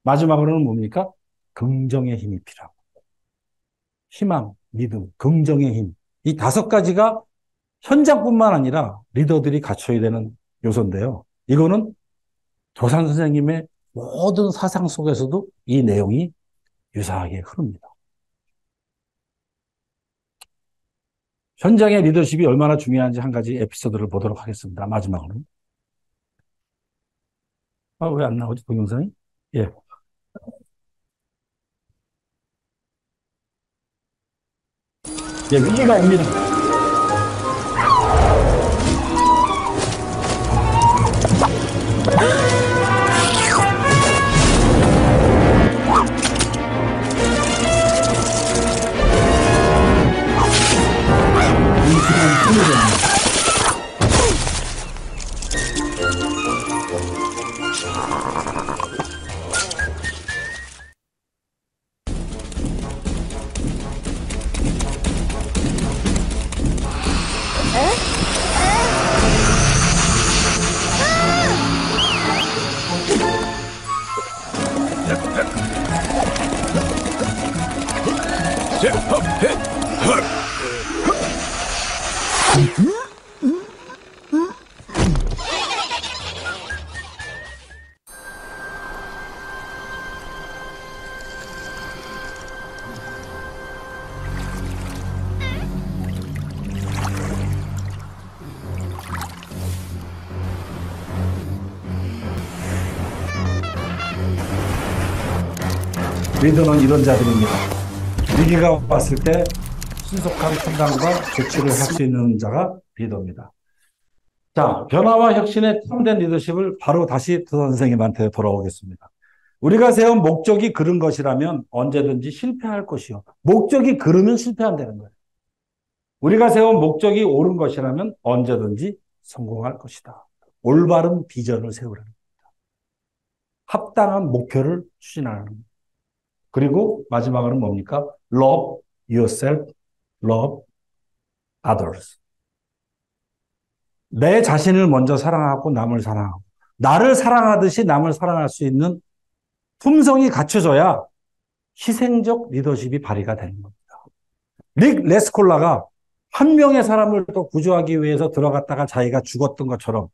마지막으로는 뭡니까? 긍정의 힘이 필요하고 희망, 믿음, 긍정의 힘. 이 5가지가 현장뿐만 아니라 리더들이 갖춰야 되는 요소인데요. 이거는 도산 선생님의 모든 사상 속에서도 이 내용이 유사하게 흐릅니다. 현장의 리더십이 얼마나 중요한지 한 가지 에피소드를 보도록 하겠습니다. 마지막으로. 왜 안 나오지, 동영상이? 예. 예, 위기가 옵니다. 리더는 이런 자들입니다. 위기가 왔을 때 신속한 판단과 조치를 할 수 있는 자가 리더입니다. 자, 변화와 혁신에 참된 리더십을 바로 다시 도 선생님한테 돌아오겠습니다. 우리가 세운 목적이 그른 것이라면 언제든지 실패할 것이요. 목적이 그르면 실패한다는 거예요. 우리가 세운 목적이 옳은 것이라면 언제든지 성공할 것이다. 올바른 비전을 세우라는 겁니다. 합당한 목표를 추진하는 겁니다. 그리고 마지막으로는 뭡니까? Love yourself, love others. 내 자신을 먼저 사랑하고 남을 사랑하고 나를 사랑하듯이 남을 사랑할 수 있는 품성이 갖춰져야 희생적 리더십이 발휘가 되는 겁니다. 릭 레스콜라가 한 명의 사람을 또 구조하기 위해서 들어갔다가 자기가 죽었던 것처럼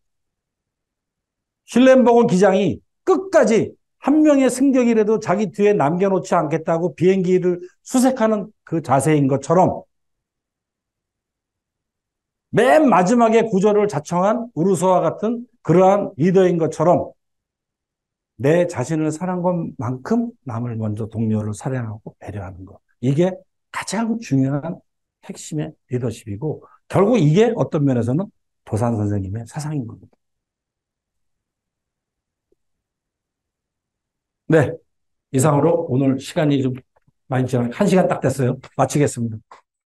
슐렌버그 기장이 끝까지 한 명의 승객이라도 자기 뒤에 남겨놓지 않겠다고 비행기를 수색하는 그 자세인 것처럼 맨 마지막에 구조를 자청한 우르소와 같은 그러한 리더인 것처럼 내 자신을 사랑한 것만큼 남을 먼저 동료를 사랑하고 배려하는 것. 이게 가장 중요한 핵심의 리더십이고 결국 이게 어떤 면에서는 도산 선생님의 사상인 겁니다. 네. 이상으로 오늘 시간이 좀 많이 지나 1시간 딱 됐어요. 마치겠습니다.